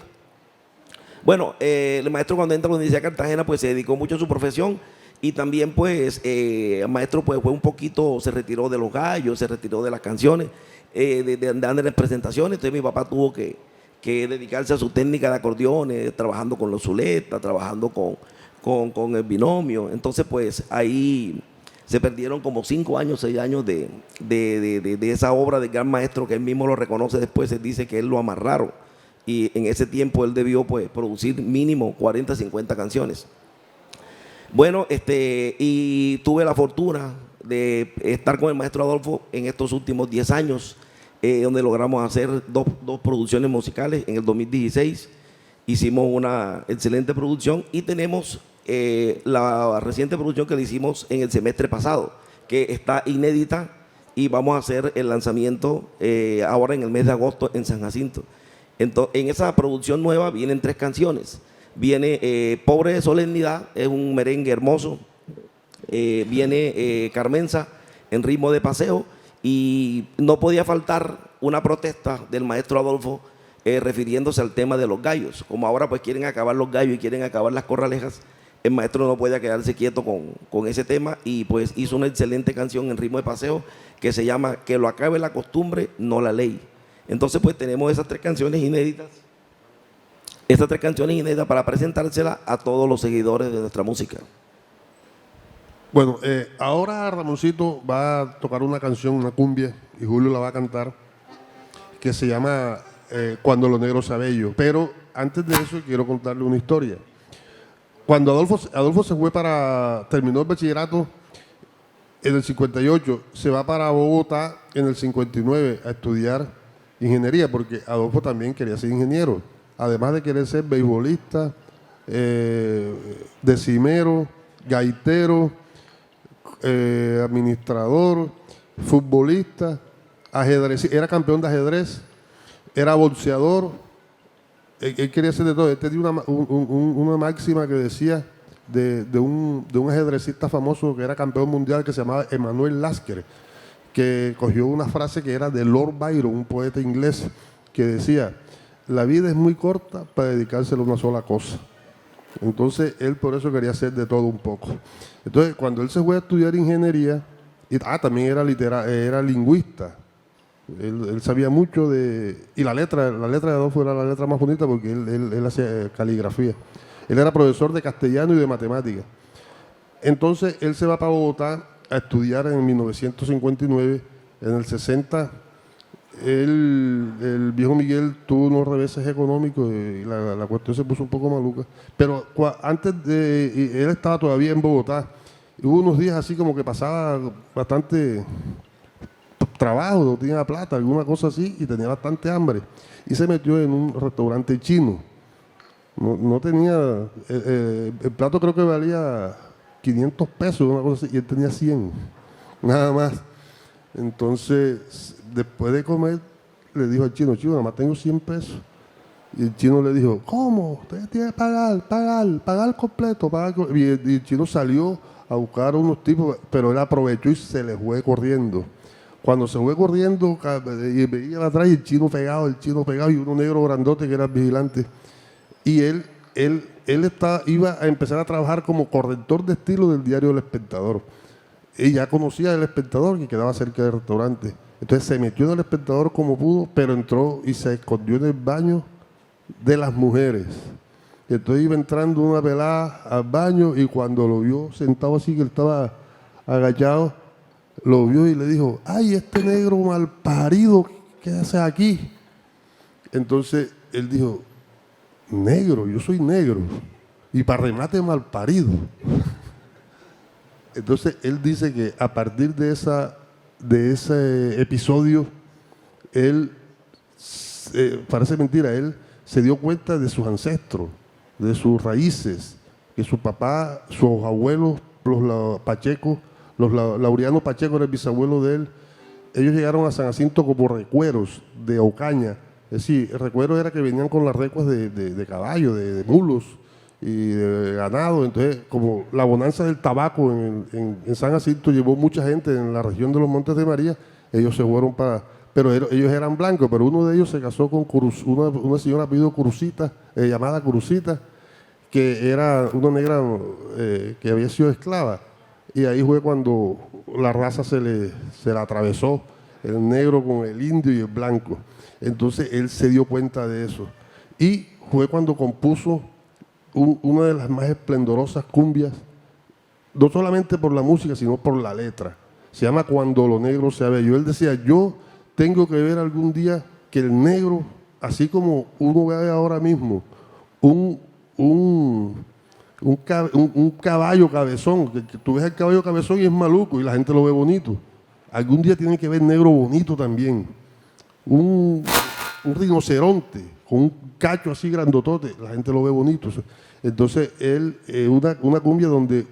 Bueno, el maestro cuando entra a la Universidad de Cartagena pues se dedicó mucho a su profesión, y también pues el maestro pues fue un poquito, se retiró de los gallos, se retiró de las canciones, de las presentaciones. Entonces mi papá tuvo que dedicarse a su técnica de acordeones, trabajando con los zuletas, trabajando con el binomio. Entonces pues ahí se perdieron como 5 años, 6 años de esa obra del gran maestro, que él mismo lo reconoce después. Se dice que él lo amarraron, y en ese tiempo él debió pues producir mínimo 40, 50 canciones. Bueno, y tuve la fortuna de estar con el maestro Adolfo en estos últimos 10 años, donde logramos hacer dos producciones musicales. En el 2016 hicimos una excelente producción y tenemos la reciente producción que le hicimos en el semestre pasado, que está inédita, y vamos a hacer el lanzamiento ahora en el mes de agosto en San Jacinto. Entonces, en esa producción nueva vienen 3 canciones. Viene Pobre de Solemnidad, es un merengue hermoso. Viene Carmenza en ritmo de paseo, y no podía faltar una protesta del maestro Adolfo refiriéndose al tema de los gallos. Como ahora pues quieren acabar los gallos y quieren acabar las corralejas, el maestro no podía quedarse quieto con ese tema, y pues hizo una excelente canción en ritmo de paseo que se llama Que lo acabe la costumbre, no la ley. Entonces pues tenemos esas 3 canciones inéditas. Estas 3 canciones inéditas para presentárselas a todos los seguidores de nuestra música. Bueno, ahora Ramoncito va a tocar una canción, una cumbia, y Julio la va a cantar, que se llama Cuando lo negro sea bello. Pero antes de eso quiero contarle una historia. Cuando Adolfo se fue terminó el bachillerato en el 58, se va para Bogotá en el 59 a estudiar ingeniería, porque Adolfo también quería ser ingeniero, además de querer ser beisbolista, decimero, gaitero, administrador, futbolista, ajedrez, era campeón de ajedrez, era boxeador. Él quería hacer de todo. Él tenía una máxima que decía de un ajedrecista famoso que era campeón mundial, que se llamaba Emanuel Lasker, que cogió una frase que era de Lord Byron, un poeta inglés, que decía: la vida es muy corta para dedicársela a una sola cosa. Entonces él por eso quería hacer de todo un poco. Entonces cuando él se fue a estudiar ingeniería, también era lingüista. Él sabía mucho y la letra de Adolfo era la letra más bonita, porque él hacía caligrafía. Él era profesor de castellano y de matemáticas. Entonces él se va para Bogotá a estudiar en 1959. En el 60 el viejo Miguel tuvo unos reveses económicos y la cuestión se puso un poco maluca. Pero él estaba todavía en Bogotá. Y hubo unos días así como que pasaba bastante trabajo, no tenía plata, alguna cosa así, y tenía bastante hambre. Y se metió en un restaurante chino. No tenía, el plato creo que valía 500 pesos, una cosa así, y él tenía 100, nada más. Entonces, después de comer, le dijo al chino: nada más tengo 100 pesos. Y el chino le dijo: ¿cómo? Usted tiene que pagar completo. Y el chino salió a buscar a unos tipos, pero él aprovechó y se le fue corriendo. Cuando se fue corriendo, y veía atrás, y el chino pegado, y uno negro grandote que era el vigilante. Y él iba a empezar a trabajar como corrector de estilo del diario El Espectador. Y ya conocía El Espectador, que quedaba cerca del restaurante. Entonces se metió en El Espectador como pudo, pero entró y se escondió en el baño de las mujeres. Entonces iba entrando una pelada al baño, y cuando lo vio sentado así, que él estaba agachado, lo vio y le dijo: ¡ay, este negro malparido, qué hace aquí! Entonces él dijo: negro, yo soy negro, y para remate malparido. Entonces él dice que a partir de ese episodio, él, parece mentira, él se dio cuenta de sus ancestros, de sus raíces, que su papá, sus abuelos, los Pacheco, los Laureano Pacheco, era el bisabuelo de él. Ellos llegaron a San Jacinto como recueros de Ocaña. Es decir, el recuero era que venían con las recuas de caballo, de mulos y de ganado. Entonces, como la bonanza del tabaco en San Jacinto llevó mucha gente en la región de los Montes de María, ellos se fueron pero ellos eran blancos, pero uno de ellos se casó con una señora apellido Cruzita, llamada Cruzita, que era una negra que había sido esclava. Y ahí fue cuando la raza se la atravesó, el negro con el indio y el blanco. Entonces él se dio cuenta de eso. Y fue cuando compuso una de las más esplendorosas cumbias, no solamente por la música, sino por la letra. Se llama Cuando lo negro sea bello. Él decía: yo tengo que ver algún día que el negro, así como uno ve ahora mismo, un un caballo cabezón, que tú ves el caballo cabezón y es maluco y la gente lo ve bonito. Algún día tienen que ver negro bonito también. Un rinoceronte con un cacho así grandotote, la gente lo ve bonito. Entonces, una cumbia donde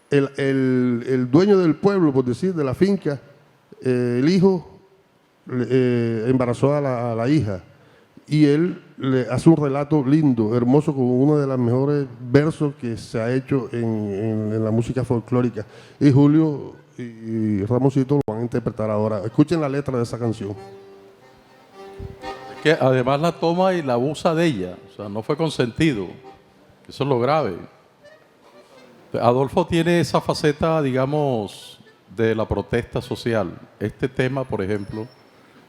el dueño del pueblo, por decir, de la finca, el hijo embarazó a la hija y él le hace un relato lindo, hermoso, con uno de los mejores versos que se ha hecho en la música folclórica. Y Julio y Ramoncito lo van a interpretar ahora. Escuchen la letra de esa canción. Que además la toma y la abusa de ella, o sea, no fue consentido. Eso es lo grave. Adolfo tiene esa faceta, digamos, de la protesta social. Este tema, por ejemplo,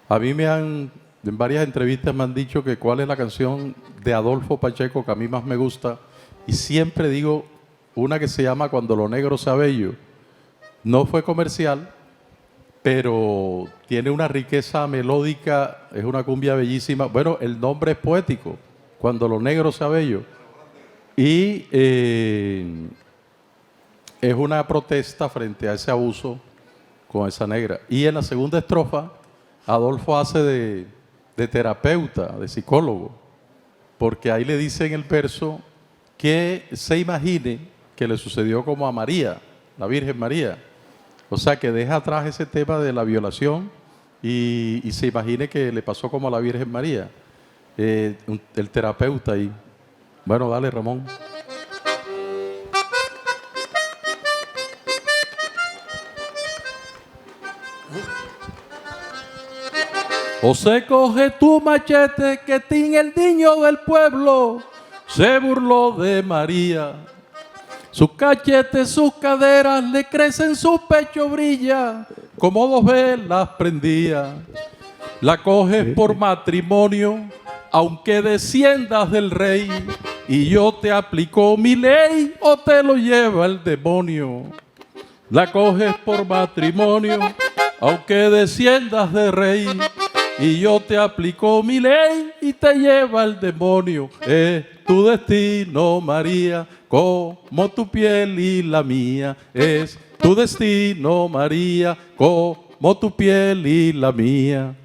a mí en varias entrevistas me han dicho que cuál es la canción de Adolfo Pacheco que a mí más me gusta, y siempre digo una que se llama Cuando lo negro sea bello. No fue comercial, pero tiene una riqueza melódica, es una cumbia bellísima. Bueno, el nombre es poético, Cuando lo negro sea bello. Y es una protesta frente a ese abuso con esa negra. Y en la segunda estrofa, Adolfo hace de terapeuta, de psicólogo, porque ahí le dice en el verso que se imagine que le sucedió como a María, la Virgen María. O sea, que deja atrás ese tema de la violación y se imagine que le pasó como a la Virgen María. El terapeuta ahí. Bueno, dale, Ramón. O se coge tu machete que tiene el niño del pueblo, se burló de María. Sus cachetes, sus caderas, le crecen, su pecho brilla, como 2 velas prendía. La coges por matrimonio, aunque desciendas del rey, y yo te aplico mi ley, o te lo lleva el demonio. La coges por matrimonio, aunque desciendas del rey, y yo te aplico mi ley y te lleva el demonio. Es tu destino, María, como tu piel y la mía. Es tu destino, María, como tu piel y la mía.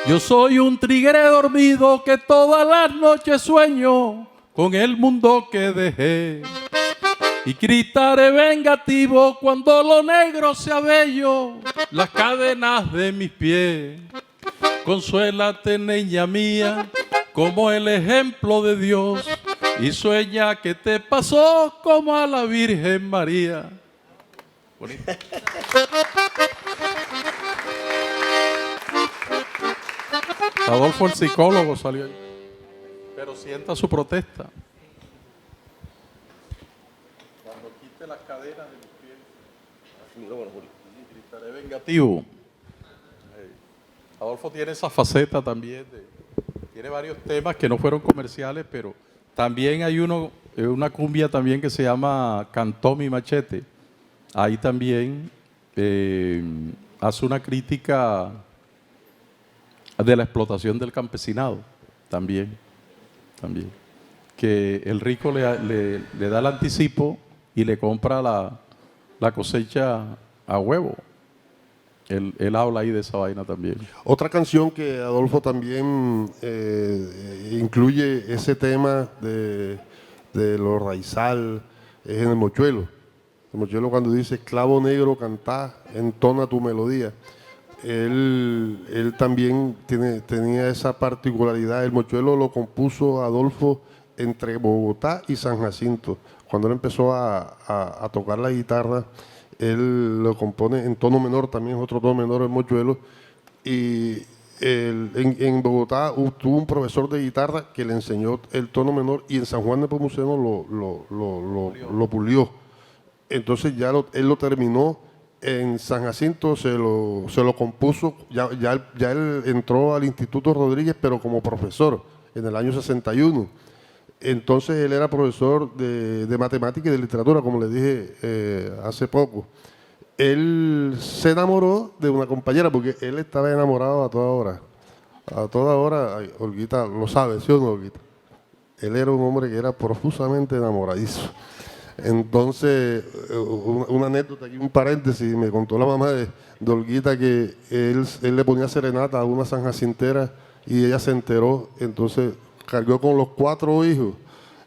Yo soy un tigre dormido que todas las noches sueño con el mundo que dejé. Y gritaré vengativo cuando lo negro sea bello, las cadenas de mis pies. Consuélate, niña mía, como el ejemplo de Dios, y sueña que te pasó como a la Virgen María. Bonito. Adolfo el psicólogo salió ahí, pero sienta su protesta. Cuando quite las cadenas de mis pies, gritaré vengativo. Adolfo tiene esa faceta también, tiene varios temas que no fueron comerciales, pero también hay una cumbia también que se llama Cantó mi machete. Ahí también hace una crítica de la explotación del campesinado, también, que el rico le da el anticipo y le compra la cosecha a huevo. Él habla ahí de esa vaina también. Otra canción que Adolfo también incluye ese tema de lo raizal es en el Mochuelo. El Mochuelo, cuando dice clavo negro cantá, entona tu melodía. Él también tenía esa particularidad. El Mochuelo lo compuso Adolfo entre Bogotá y San Jacinto. Cuando él empezó a tocar la guitarra, él lo compone en tono menor, también es otro tono menor el Mochuelo. Y en Bogotá tuvo un profesor de guitarra que le enseñó el tono menor, y en San Juan de Nepomuceno lo pulió. Entonces ya él lo terminó en San Jacinto se lo compuso, ya él entró al Instituto Rodríguez, pero como profesor en el año 61. Entonces él era profesor de matemática y de literatura, como le dije hace poco. Él se enamoró de una compañera, porque él estaba enamorado a toda hora. A toda hora, ay, Olguita lo sabe, ¿sí o no, Olguita? Él era un hombre que era profusamente enamoradizo. Entonces, una anécdota aquí, un paréntesis, me contó la mamá de Olguita que él le ponía serenata a una sanjacintera y ella se enteró, entonces cargó con los 4 hijos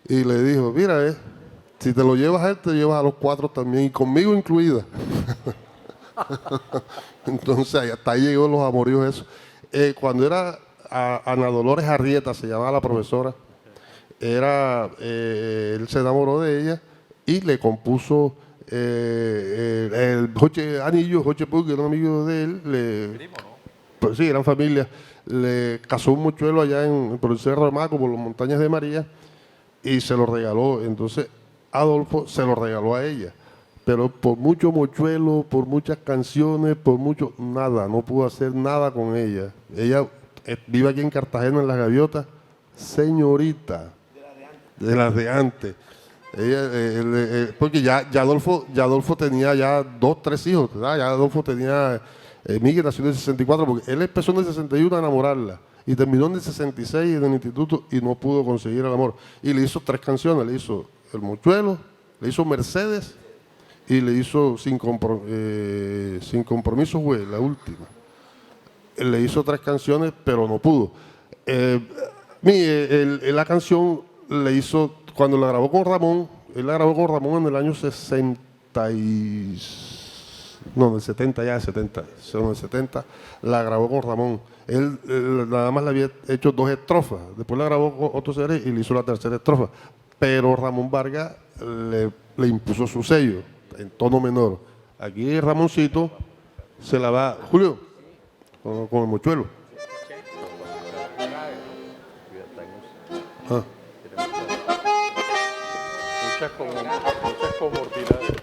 y le dijo, mira, si te lo llevas a él, te llevas a los 4 también, y conmigo incluida. Entonces, hasta ahí llegó los amoríos eso. Cuando era Ana Dolores Arrieta, se llamaba la profesora, él se enamoró de ella y le compuso el Joche Anillo, Joche Puig, que era un amigo de él, pues sí, eran familia, le casó un mochuelo allá por el Cerro de Maco, por las montañas de María, y se lo regaló. Entonces Adolfo se lo regaló a ella, pero por mucho mochuelo, por muchas canciones, por mucho, nada, no pudo hacer nada con ella. Ella vive aquí en Cartagena, en Las Gaviotas, señorita, de las de antes. Ella, porque ya Adolfo tenía ya 2, 3 hijos, ¿verdad? Ya Adolfo tenía, Miguel nació en el 64, porque él empezó en el 61 a enamorarla, y terminó en el 66 en el instituto y no pudo conseguir el amor. Y le hizo 3 canciones, le hizo El Mochuelo, le hizo Mercedes, y le hizo Sin Compromiso, güey, la última. Le hizo 3 canciones, pero no pudo. La canción le hizo, cuando la grabó con Ramón, él la grabó con Ramón en el año 70 no, en el 70 ya, en el 70 la grabó con Ramón. Él nada más le había hecho 2 estrofas, después la grabó con otro serie y le hizo la 3ª estrofa. Pero Ramón Vargas le impuso su sello en tono menor. Aquí Ramoncito se la va, Julio, con el mochuelo. Ah. Muchas comorbilidades.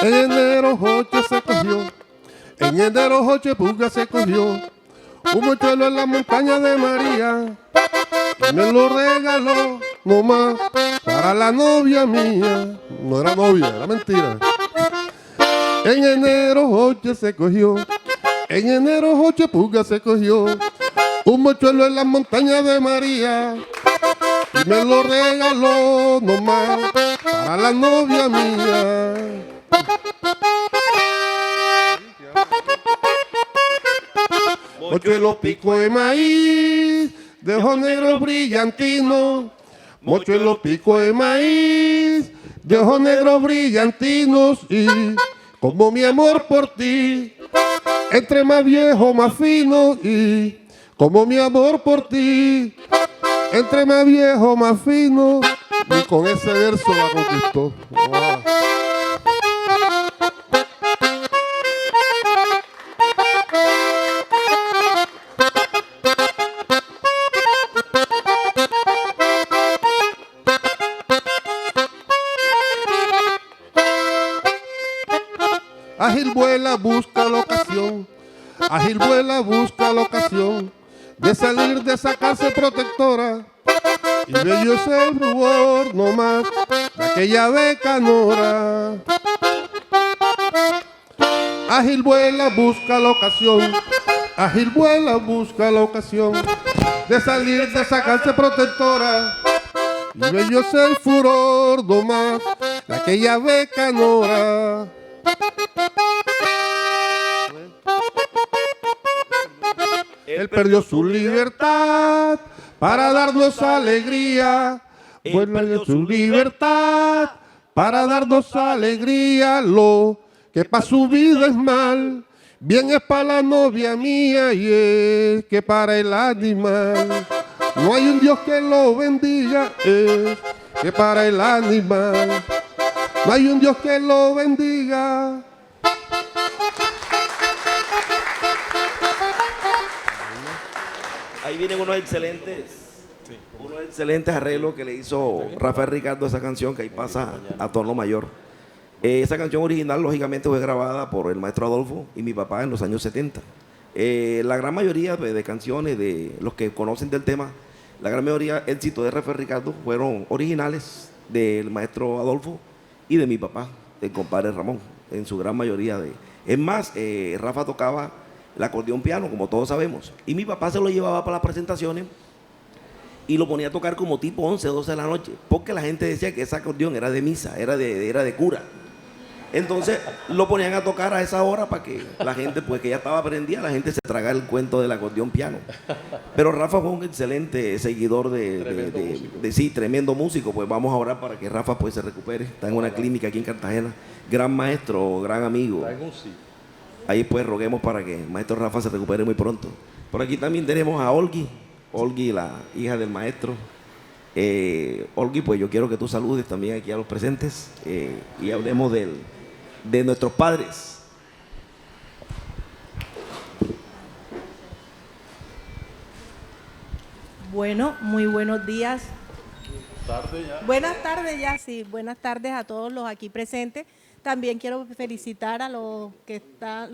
En enero Joche se cogió, en enero Joche Puga se cogió un mochuelo en la montaña de María y me lo regaló nomás para la novia mía. No era novia, era mentira. En enero Joche se cogió, en enero Joche Puga se cogió un mochuelo en la montaña de María y me lo regaló nomás para la novia mía. Mochuelo pico de maíz, de ojos negros brillantinos. Mochuelo pico de maíz, de ojos negros brillantinos. Y como mi amor por ti, entre más viejo más fino. Y como mi amor por ti, entre más viejo más fino. Y con ese verso la conquistó. Wow. Ágil vuela, busca la ocasión, ágil vuela, busca la ocasión de salir de esa cárcel protectora. Y bello es el rubor nomás de aquella becanora. Ágil vuela, busca la ocasión, ágil vuela, busca la ocasión de salir de esa cárcel protectora. Y bello es el furor nomás de aquella becanora. Él perdió su libertad para darnos alegría. Él perdió su libertad para darnos alegría. Lo que para su vida es mal, bien es para la novia mía y es que para el animal. No hay un Dios que lo bendiga, es que para el animal. No hay un Dios que lo bendiga. Ahí vienen unos excelentes arreglos que le hizo Rafael Ricardo a esa canción, que ahí pasa a tono mayor. Esa canción original, lógicamente, fue grabada por el maestro Adolfo y mi papá en los años 70. La gran mayoría de canciones, de los que conocen del tema, la gran mayoría éxitos de Rafael Ricardo fueron originales del maestro Adolfo y de mi papá, el compadre Ramón, en su gran mayoría. Es más, Rafa tocaba el acordeón piano, como todos sabemos, y mi papá se lo llevaba para las presentaciones y lo ponía a tocar como tipo 11, 12 de la noche, porque la gente decía que ese acordeón era de misa, era de cura. Entonces lo ponían a tocar a esa hora para que la gente, pues que ya estaba prendida, la gente se tragara el cuento del acordeón piano. Pero Rafa fue un excelente seguidor sí, tremendo músico. Pues vamos a orar para que Rafa pues se recupere. Está en una clínica aquí en Cartagena. Gran maestro, gran amigo. Ahí pues roguemos para que el maestro Rafa se recupere muy pronto. Por aquí también tenemos a Olgi, la hija del maestro. Olgi, pues yo quiero que tú saludes también aquí a los presentes y hablemos de nuestros padres. Bueno, muy buenos días. Tarde ya. Buenas tardes ya, sí. Buenas tardes a todos los aquí presentes. También quiero felicitar a los que están...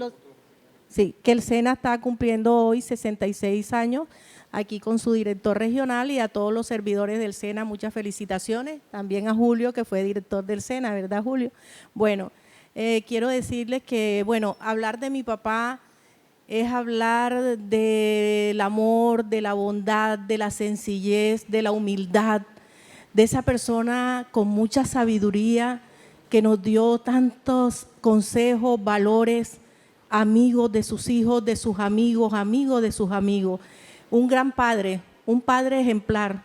Sí, que el SENA está cumpliendo hoy 66 años aquí con su director regional, y a todos los servidores del SENA muchas felicitaciones. También a Julio, que fue director del SENA, ¿verdad, Julio? Bueno, quiero decirles que, bueno, hablar de mi papá es hablar del amor, de la bondad, de la sencillez, de la humildad, de esa persona con mucha sabiduría que nos dio tantos consejos, valores, amigos de sus hijos, de sus amigos, amigos de sus amigos. Un gran padre, un padre ejemplar.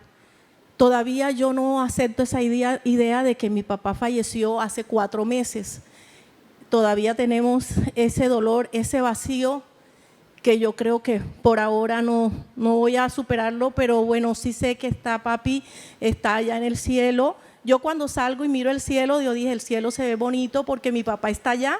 Todavía yo no acepto esa idea de que mi papá falleció hace 4 meses. Todavía tenemos ese dolor, ese vacío, que yo creo que por ahora no voy a superarlo, pero bueno, sí sé que está papi, está allá en el cielo. Yo cuando salgo y miro el cielo, yo dije, el cielo se ve bonito porque mi papá está allá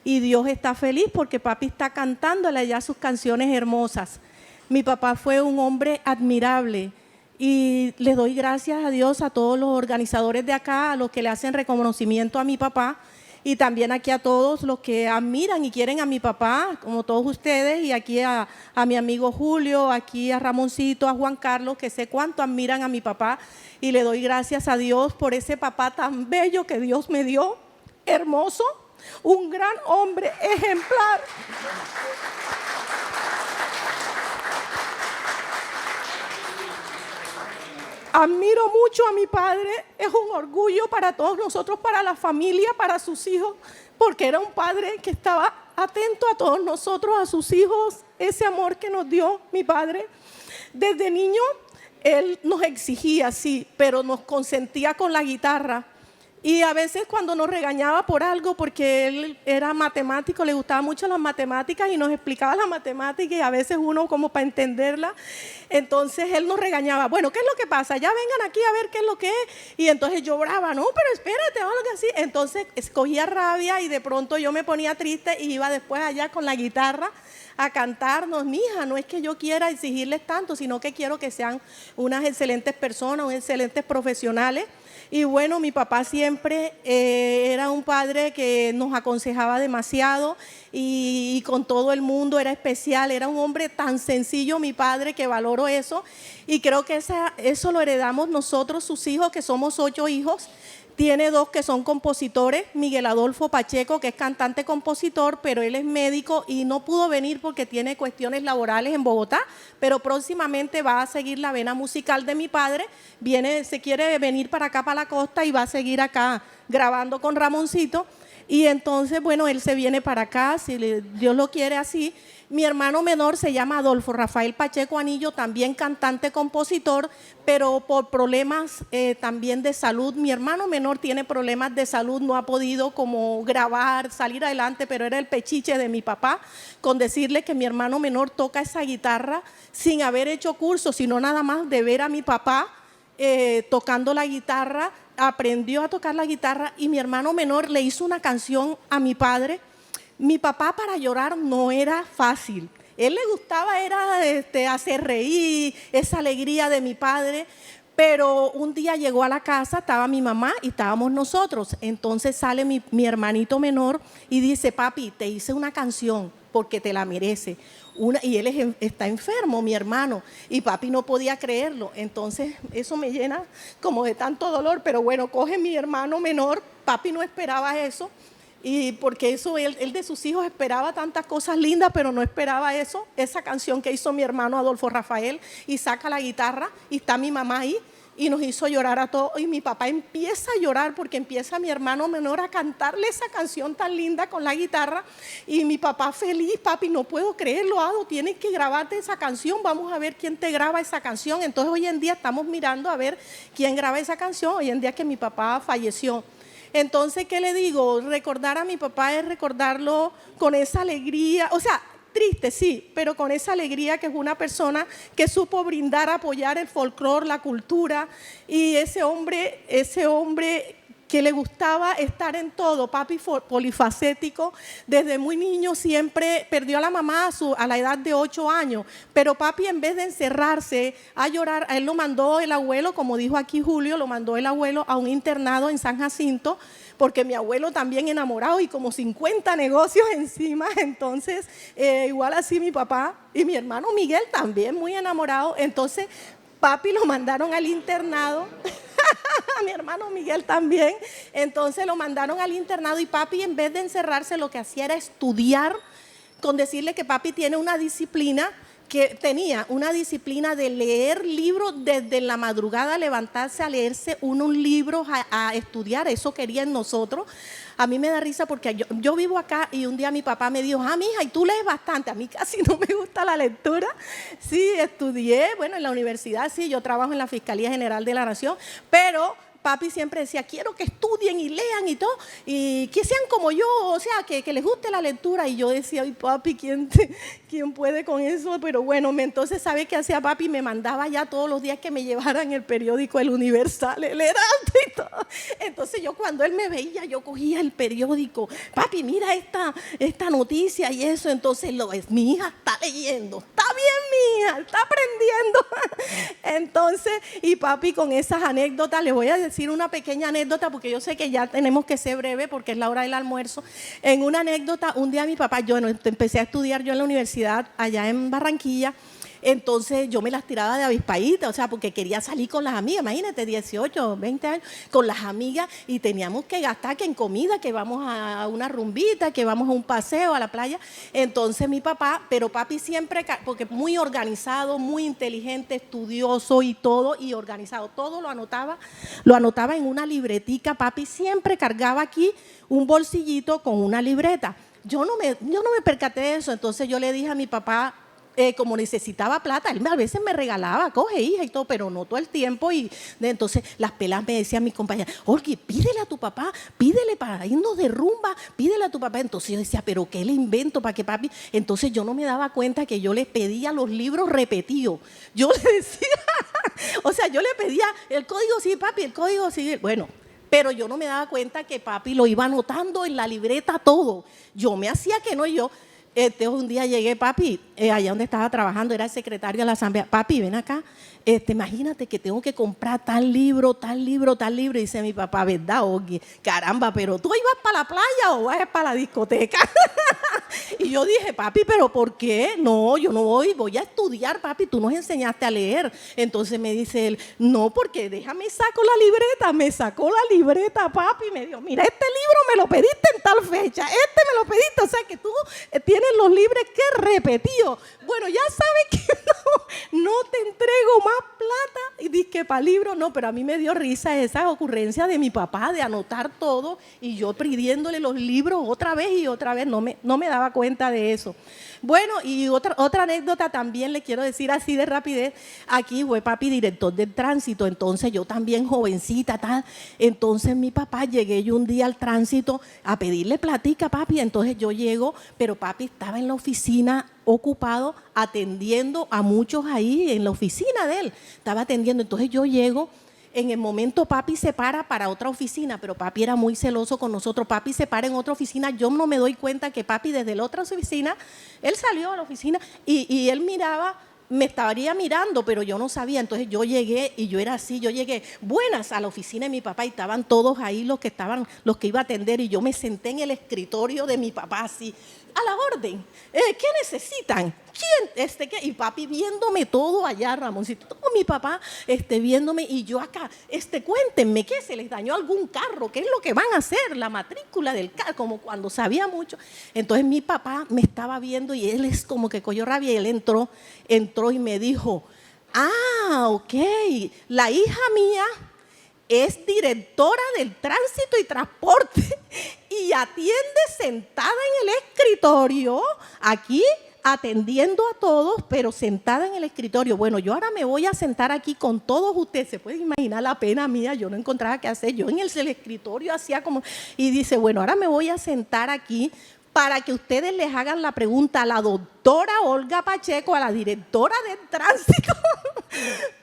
y Dios está feliz porque papi está cantándole allá sus canciones hermosas. Mi papá fue un hombre admirable y le doy gracias a Dios, a todos los organizadores de acá, a los que le hacen reconocimiento a mi papá, y también aquí a todos los que admiran y quieren a mi papá, como todos ustedes, y aquí a mi amigo Julio, aquí a Ramoncito, a Juan Carlos, que sé cuánto admiran a mi papá, y le doy gracias a Dios por ese papá tan bello que Dios me dio, hermoso, un gran hombre ejemplar. Admiro mucho a mi padre, es un orgullo para todos nosotros, para la familia, para sus hijos, porque era un padre que estaba atento a todos nosotros, a sus hijos, ese amor que nos dio mi padre. Desde niño, él nos exigía, sí, pero nos consentía con la guitarra. Y a veces cuando nos regañaba por algo, porque él era matemático, le gustaban mucho las matemáticas y nos explicaba las matemáticas y a veces uno como para entenderla, entonces él nos regañaba. Bueno, ¿qué es lo que pasa? Ya vengan aquí a ver qué es lo que es. Y entonces yo brava, no, pero espérate, o algo así. Entonces escogía rabia y de pronto yo me ponía triste y iba después allá con la guitarra a cantarnos. Mija, no es que yo quiera exigirles tanto, sino que quiero que sean unas excelentes personas, unos excelentes profesionales. Y bueno, mi papá siempre era un padre que nos aconsejaba demasiado y con todo el mundo era especial. Era un hombre tan sencillo, mi padre, que valoro eso. Y creo que eso lo heredamos nosotros, sus hijos, que somos 8 hijos. Tiene 2 que son compositores, Miguel Adolfo Pacheco, que es cantante-compositor, pero él es médico y no pudo venir porque tiene cuestiones laborales en Bogotá, pero próximamente va a seguir la vena musical de mi padre, se quiere venir para acá, para la costa, y va a seguir acá grabando con Ramoncito, y entonces, bueno, él se viene para acá, si Dios lo quiere así. Mi hermano menor se llama Adolfo Rafael Pacheco Anillo, también cantante-compositor, pero por problemas también de salud. Mi hermano menor tiene problemas de salud, no ha podido como grabar, salir adelante, pero era el pechiche de mi papá, con decirle que mi hermano menor toca esa guitarra sin haber hecho cursos, sino nada más de ver a mi papá tocando la guitarra, aprendió a tocar la guitarra y mi hermano menor le hizo una canción a mi padre. Mi papá para llorar no era fácil. Él le gustaba era hacer reír, esa alegría de mi padre. Pero un día llegó a la casa, estaba mi mamá y estábamos nosotros. Entonces sale mi hermanito menor y dice, papi, te hice una canción porque te la merece. Y él está enfermo, mi hermano, y papi no podía creerlo. Entonces eso me llena como de tanto dolor, pero bueno, coge mi hermano menor, papi no esperaba eso. Y porque eso, él de sus hijos esperaba tantas cosas lindas, pero no esperaba eso. Esa canción que hizo mi hermano Adolfo Rafael, y saca la guitarra y está mi mamá ahí y nos hizo llorar a todos. Y mi papá empieza a llorar porque empieza mi hermano menor a cantarle esa canción tan linda con la guitarra. Y mi papá feliz, papi, no puedo creerlo, Ado, tienes que grabarte esa canción, vamos a ver quién te graba esa canción. Entonces hoy en día estamos mirando a ver quién graba esa canción, hoy en día que mi papá falleció. Entonces, ¿qué le digo? Recordar a mi papá es recordarlo con esa alegría, o sea, triste, sí, pero con esa alegría que es una persona que supo brindar, apoyar el folclore, la cultura, y ese hombre que le gustaba estar en todo, papi polifacético, desde muy niño siempre perdió a la mamá a la edad de 8 años, pero papi en vez de encerrarse a llorar, a él lo mandó el abuelo, como dijo aquí Julio, lo mandó el abuelo a un internado en San Jacinto, porque mi abuelo también enamorado y como 50 negocios encima, entonces igual así mi papá y mi hermano Miguel también muy enamorado, entonces papi lo mandaron al internado, a mi hermano Miguel también, entonces lo mandaron al internado y papi en vez de encerrarse lo que hacía era estudiar, con decirle que papi tiene una disciplina, que tenía una disciplina de leer libros desde la madrugada, levantarse a leerse unos libros, a estudiar, eso quería en nosotros. A mí me da risa porque yo vivo acá y un día mi papá me dijo, mija, y tú lees bastante, a mí casi no me gusta la lectura. Sí, estudié, bueno, en la universidad sí, yo trabajo en la Fiscalía General de la Nación, pero papi siempre decía, quiero que estudien y lean y todo, y que sean como yo, o sea, que les guste la lectura. Y yo decía, ay papi, ¿quién puede con eso? Pero bueno, entonces, ¿sabe qué hacía papi? Me mandaba ya todos los días que me llevaran el periódico El Universal, El Heraldo y todo. Entonces yo cuando él me veía, yo cogía el periódico, papi, mira esta noticia y eso. Entonces mi hija está leyendo, está bien mi hija, está aprendiendo. Entonces, y papi con esas anécdotas, le voy a decir una pequeña anécdota porque yo sé que ya tenemos que ser breve porque es la hora del almuerzo. En una anécdota, un día mi papá, yo empecé a estudiar yo en la universidad allá en Barranquilla. Entonces yo me las tiraba de avispadita, o sea, porque quería salir con las amigas, imagínate, 18, 20 años, con las amigas, y teníamos que gastar que en comida, que vamos a una rumbita, que vamos a un paseo a la playa. Entonces mi papá, pero papi siempre, porque muy organizado, muy inteligente, estudioso y todo, y organizado, todo lo anotaba en una libretica. Papi siempre cargaba aquí un bolsillito con una libreta. Yo no me percaté de eso, entonces yo le dije a mi papá, como necesitaba plata, él a veces me regalaba, coge hija y todo, pero no todo el tiempo. Y entonces las pelas me decían mis compañeras, Olga, pídele a tu papá, pídele para irnos de rumba, pídele a tu papá. Entonces yo decía, pero ¿qué le invento para que papi? Entonces yo no me daba cuenta que yo les pedía los libros repetidos. Yo le decía, o sea, yo le pedía el código, sí, papi, el código, sí, bueno. Pero yo no me daba cuenta que papi lo iba anotando en la libreta todo. Yo me hacía que no, un día llegué, papi, allá donde estaba trabajando, era el secretario de la asamblea. Papi, ven acá, imagínate que tengo que comprar tal libro. Y dice mi papá, ¿verdad, Ogi? Caramba, pero ¿tú ibas para la playa o vas para la discoteca? Y yo dije, papi, ¿pero por qué? No, yo no voy a estudiar, papi, tú nos enseñaste a leer. Entonces me dice él, no, porque déjame saco la libreta. Me sacó la libreta, papi, y me dijo, mira, este libro me lo pediste en tal fecha, me lo pediste, o sea que tú tienes los libros que repetido. Bueno, ya sabes que no te entrego más plata y dices que para libros, no, pero a mí me dio risa esa ocurrencia de mi papá de anotar todo y yo pidiéndole los libros otra vez y otra vez, no me daba cuenta de eso. Bueno, y otra anécdota también le quiero decir así de rapidez. Aquí fue papi director del tránsito, entonces yo también jovencita, tal. Entonces mi papá, llegué yo un día al tránsito a pedirle platica, papi. Entonces yo llego, pero papi estaba en la oficina ocupado atendiendo a muchos ahí en la oficina de él. Estaba atendiendo, entonces yo llego En el momento papi se para otra oficina, pero papi era muy celoso con nosotros. Papi se para en otra oficina, yo no me doy cuenta que papi desde la otra oficina, él salió a la oficina y él miraba, me estaría mirando, pero yo no sabía. Entonces yo llegué y yo era así, yo llegué, buenas, a la oficina de mi papá y estaban todos ahí los que iba a atender y yo me senté en el escritorio de mi papá así, a la orden. ¿Qué necesitan? ¿Quién? ¿Qué? Y papi viéndome todo allá, Ramoncito, todo mi papá viéndome y yo acá, cuéntenme, ¿qué? ¿Se les dañó algún carro? ¿Qué es lo que van a hacer? La matrícula del carro, como cuando sabía mucho. Entonces mi papá me estaba viendo y él es como que cogió rabia y él entró y me dijo, ok, la hija mía es directora del tránsito y transporte y atiende sentada en el escritorio, aquí atendiendo a todos, pero sentada en el escritorio. Bueno, yo ahora me voy a sentar aquí con todos ustedes. Se puede imaginar la pena mía, yo no encontraba qué hacer. Yo en el escritorio hacía como... Y dice, bueno, ahora me voy a sentar aquí para que ustedes les hagan la pregunta a la doctora Olga Pacheco, a la directora del tránsito.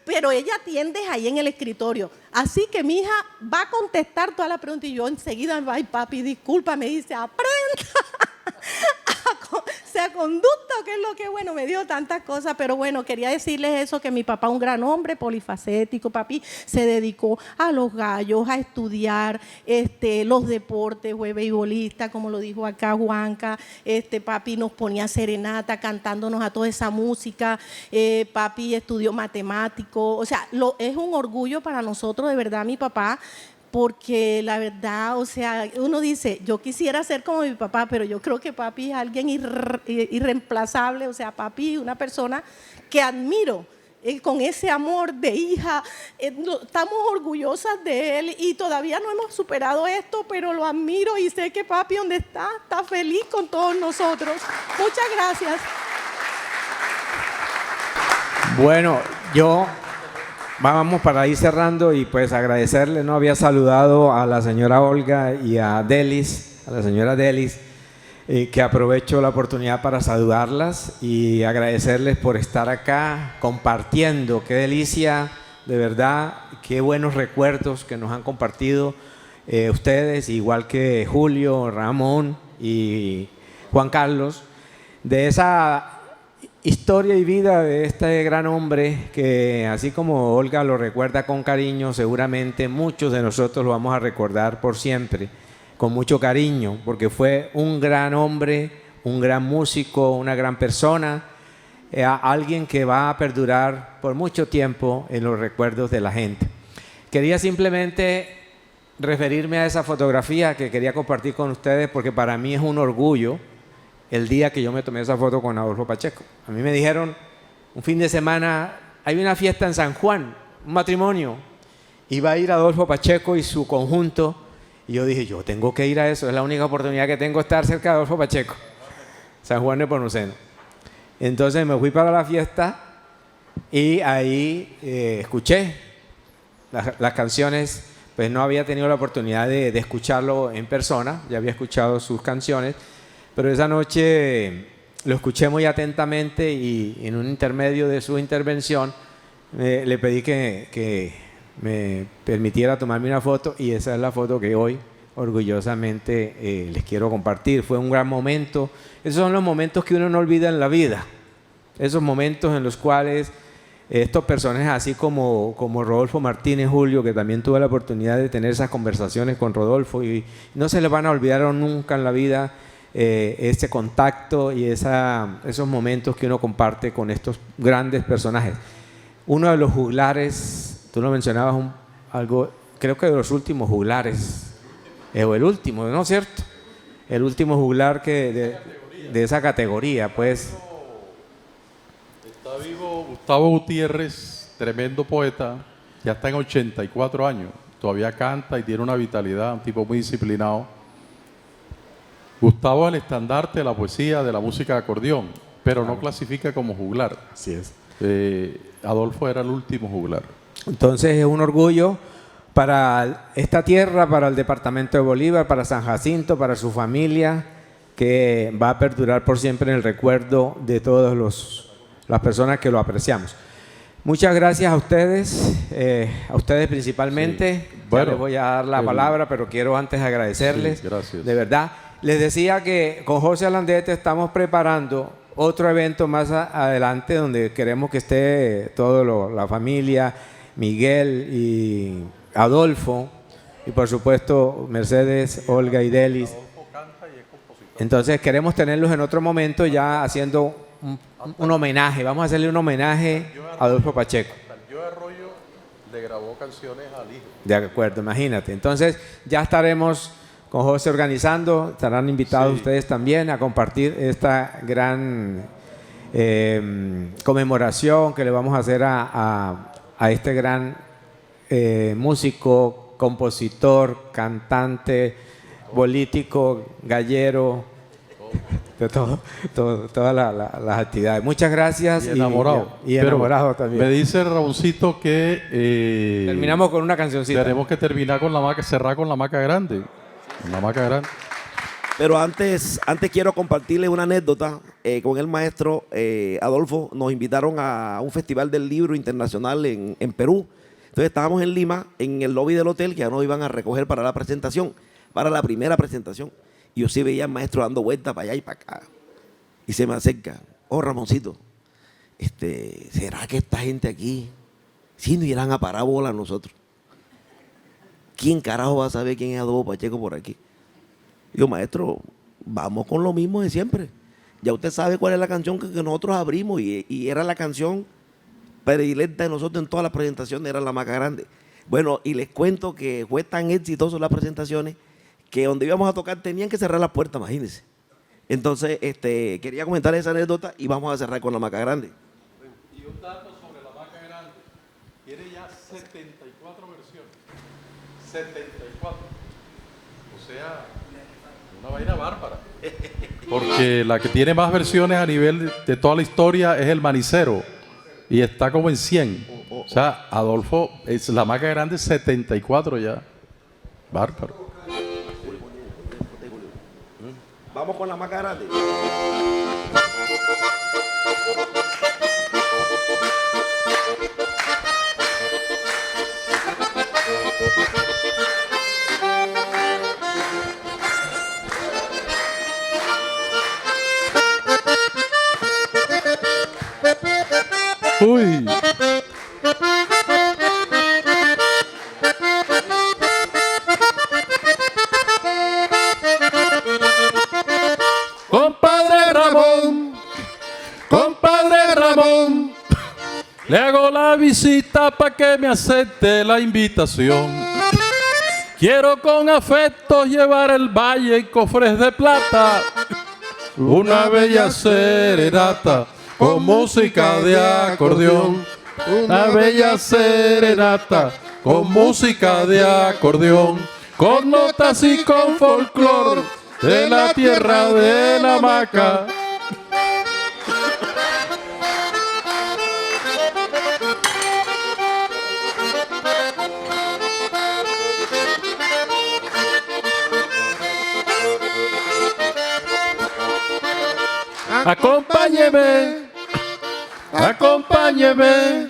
Pero ella atiende ahí en el escritorio. Así que mi hija va a contestar todas las preguntas y yo enseguida, ay papi, disculpa, me dice, aprenda sea conducta, que es lo que, bueno, me dio tantas cosas, pero bueno, quería decirles eso, que mi papá, un gran hombre, polifacético, papi, se dedicó a los gallos, a estudiar los deportes, fue beisbolista, como lo dijo acá Juanca, papi nos ponía serenata cantándonos a toda esa música, papi estudió matemático, o sea, es un orgullo para nosotros, de verdad, mi papá, porque la verdad, o sea, uno dice, yo quisiera ser como mi papá, pero yo creo que papi es alguien irreemplazable, o sea, papi, una persona que admiro, con ese amor de hija, estamos orgullosas de él y todavía no hemos superado esto, pero lo admiro y sé que papi, donde está feliz con todos nosotros. Muchas gracias. Bueno, vamos para ir cerrando y pues agradecerle, ¿no? Había saludado a la señora Olga y a Delis, a la señora Delis, que aprovecho la oportunidad para saludarlas y agradecerles por estar acá compartiendo. Qué delicia, de verdad, qué buenos recuerdos que nos han compartido ustedes, igual que Julio, Ramón y Juan Carlos, de esa historia y vida de este gran hombre que, así como Olga lo recuerda con cariño, seguramente muchos de nosotros lo vamos a recordar por siempre, con mucho cariño, porque fue un gran hombre, un gran músico, una gran persona, alguien que va a perdurar por mucho tiempo en los recuerdos de la gente. Quería simplemente referirme a esa fotografía que quería compartir con ustedes, porque para mí es un orgullo el día que yo me tomé esa foto con Adolfo Pacheco. A mí me dijeron, un fin de semana, hay una fiesta en San Juan, un matrimonio, y va a ir Adolfo Pacheco y su conjunto, y yo dije, yo tengo que ir a eso, es la única oportunidad que tengo de estar cerca de Adolfo Pacheco, San Juan de Ponuceno. Entonces me fui para la fiesta y ahí escuché las canciones, pues no había tenido la oportunidad de escucharlo en persona, ya había escuchado sus canciones, pero esa noche lo escuché muy atentamente y en un intermedio de su intervención le pedí que me permitiera tomarme una foto y esa es la foto que hoy orgullosamente les quiero compartir. Fue un gran momento. Esos son los momentos que uno no olvida en la vida. Esos momentos en los cuales estos personajes, así como Rodolfo Martínez Julio, que también tuve la oportunidad de tener esas conversaciones con Rodolfo y no se les van a olvidar nunca en la vida, ese contacto y esos momentos que uno comparte con estos grandes personajes. Uno de los juglares, tú lo mencionabas algo, creo que de los últimos juglares, o el último, ¿no es cierto? El último juglar de esa categoría, pues. Está vivo Gustavo Gutiérrez, tremendo poeta, ya está en 84 años, todavía canta y tiene una vitalidad, un tipo muy disciplinado. Gustavo es el estandarte de la poesía, de la música de acordeón, pero no clasifica como juglar. Así es. Adolfo era el último juglar. Entonces es un orgullo para esta tierra, para el departamento de Bolívar, para San Jacinto, para su familia, que va a perdurar por siempre en el recuerdo de todas las personas que lo apreciamos. Muchas gracias a ustedes principalmente. Sí. Bueno, ya les voy a dar la palabra, pero quiero antes agradecerles. Sí, gracias. De verdad. Les decía que con José Alandete estamos preparando otro evento más adelante donde queremos que esté toda la familia, Miguel y Adolfo, y por supuesto Mercedes, Olga y Delis. Entonces queremos tenerlos en otro momento ya haciendo un homenaje. Vamos a hacerle un homenaje a Adolfo Pacheco. Yo Arroyo le grabó canciones al hijo. De acuerdo, imagínate. Entonces ya estaremos con José organizando, estarán invitados ustedes también a compartir esta gran conmemoración que le vamos a hacer a este gran músico, compositor, cantante, político, gallero, de todas las actividades. Muchas gracias. Y enamorado. Y enamorado también. Me dice Ramoncito que... terminamos con una cancioncita. Tenemos que terminar con la maca, cerrar con la maca grande. La maca grande. Pero antes quiero compartirles una anécdota con el maestro Adolfo. Nos invitaron a un festival del libro internacional en Perú. Entonces estábamos en Lima, en el lobby del hotel, que ya nos iban a recoger para la presentación, para la primera presentación. Y yo sí veía al maestro dando vueltas para allá y para acá. Y se me acerca: oh, Ramoncito, ¿será que esta gente aquí sí nos irán a parar bola a nosotros? ¿Quién carajo va a saber quién es Adolfo Pacheco por aquí? Digo, maestro, vamos con lo mismo de siempre. Ya usted sabe cuál es la canción que nosotros abrimos y era la canción predilecta de nosotros en todas las presentaciones, era La Maca Grande. Bueno, y les cuento que fue tan exitoso las presentaciones que donde íbamos a tocar tenían que cerrar la puerta, imagínense. Entonces, quería comentar esa anécdota y vamos a cerrar con La Maca Grande. Y un dato sobre La Maca Grande. Tiene ya 74 versiones. 74. O sea, una vaina bárbara. Porque la que tiene más versiones a nivel de toda la historia es El Manicero. Y está como en 100. O sea, Adolfo, es La Maca Grande 74 ya. Bárbaro. Vamos con La Maca Grande. Uy. Compadre Ramón, le hago la visita para que me acepte la invitación. Quiero con afecto llevar el valle en cofres de plata, una bella serenata con música de acordeón. Una bella serenata con música de acordeón, con notas y con folclor de la tierra de la maca. Acompáñeme, acompáñeme,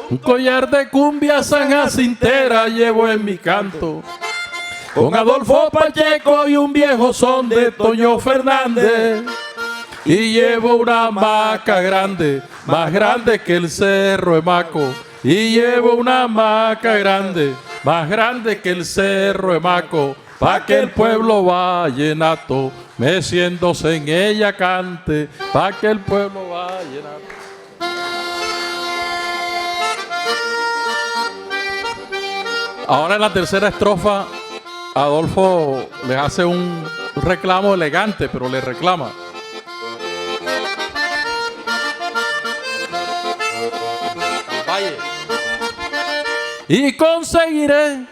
un collar de cumbia sanjacintera llevo en mi canto, con Adolfo Pacheco y un viejo son de Toño Fernández, y llevo una hamaca grande, más grande que el Cerro de Maco, y llevo una hamaca grande, más grande que el Cerro de Maco, pa' que el pueblo vallenato, meciéndose en ella cante, pa' que el pueblo vallenato. Ahora en la tercera estrofa, Adolfo les hace un reclamo elegante, pero le reclama. Valle. Y conseguiré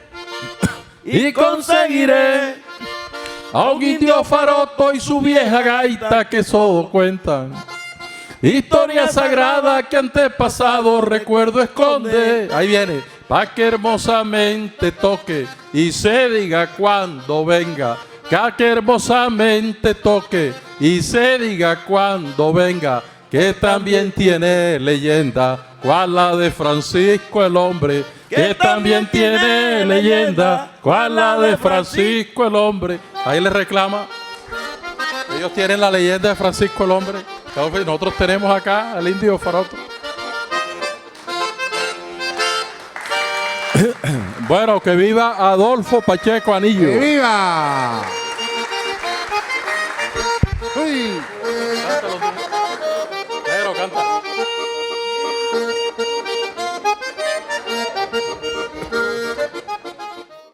a un indio faroto y su vieja gaita que solo cuentan historia sagrada que antepasado recuerdo esconde. Ahí viene, pa' que hermosamente toque y se diga cuando venga. Que hermosamente toque y se diga cuando venga. que también tiene leyenda, cual la de Francisco el hombre, que también tiene leyenda, cual la de Francisco el hombre. Ahí le reclama. Ellos tienen la leyenda de Francisco el hombre. Nosotros tenemos acá al indio Faroto. Bueno, que viva Adolfo Pacheco Anillo. ¡Que viva! ¡Uy!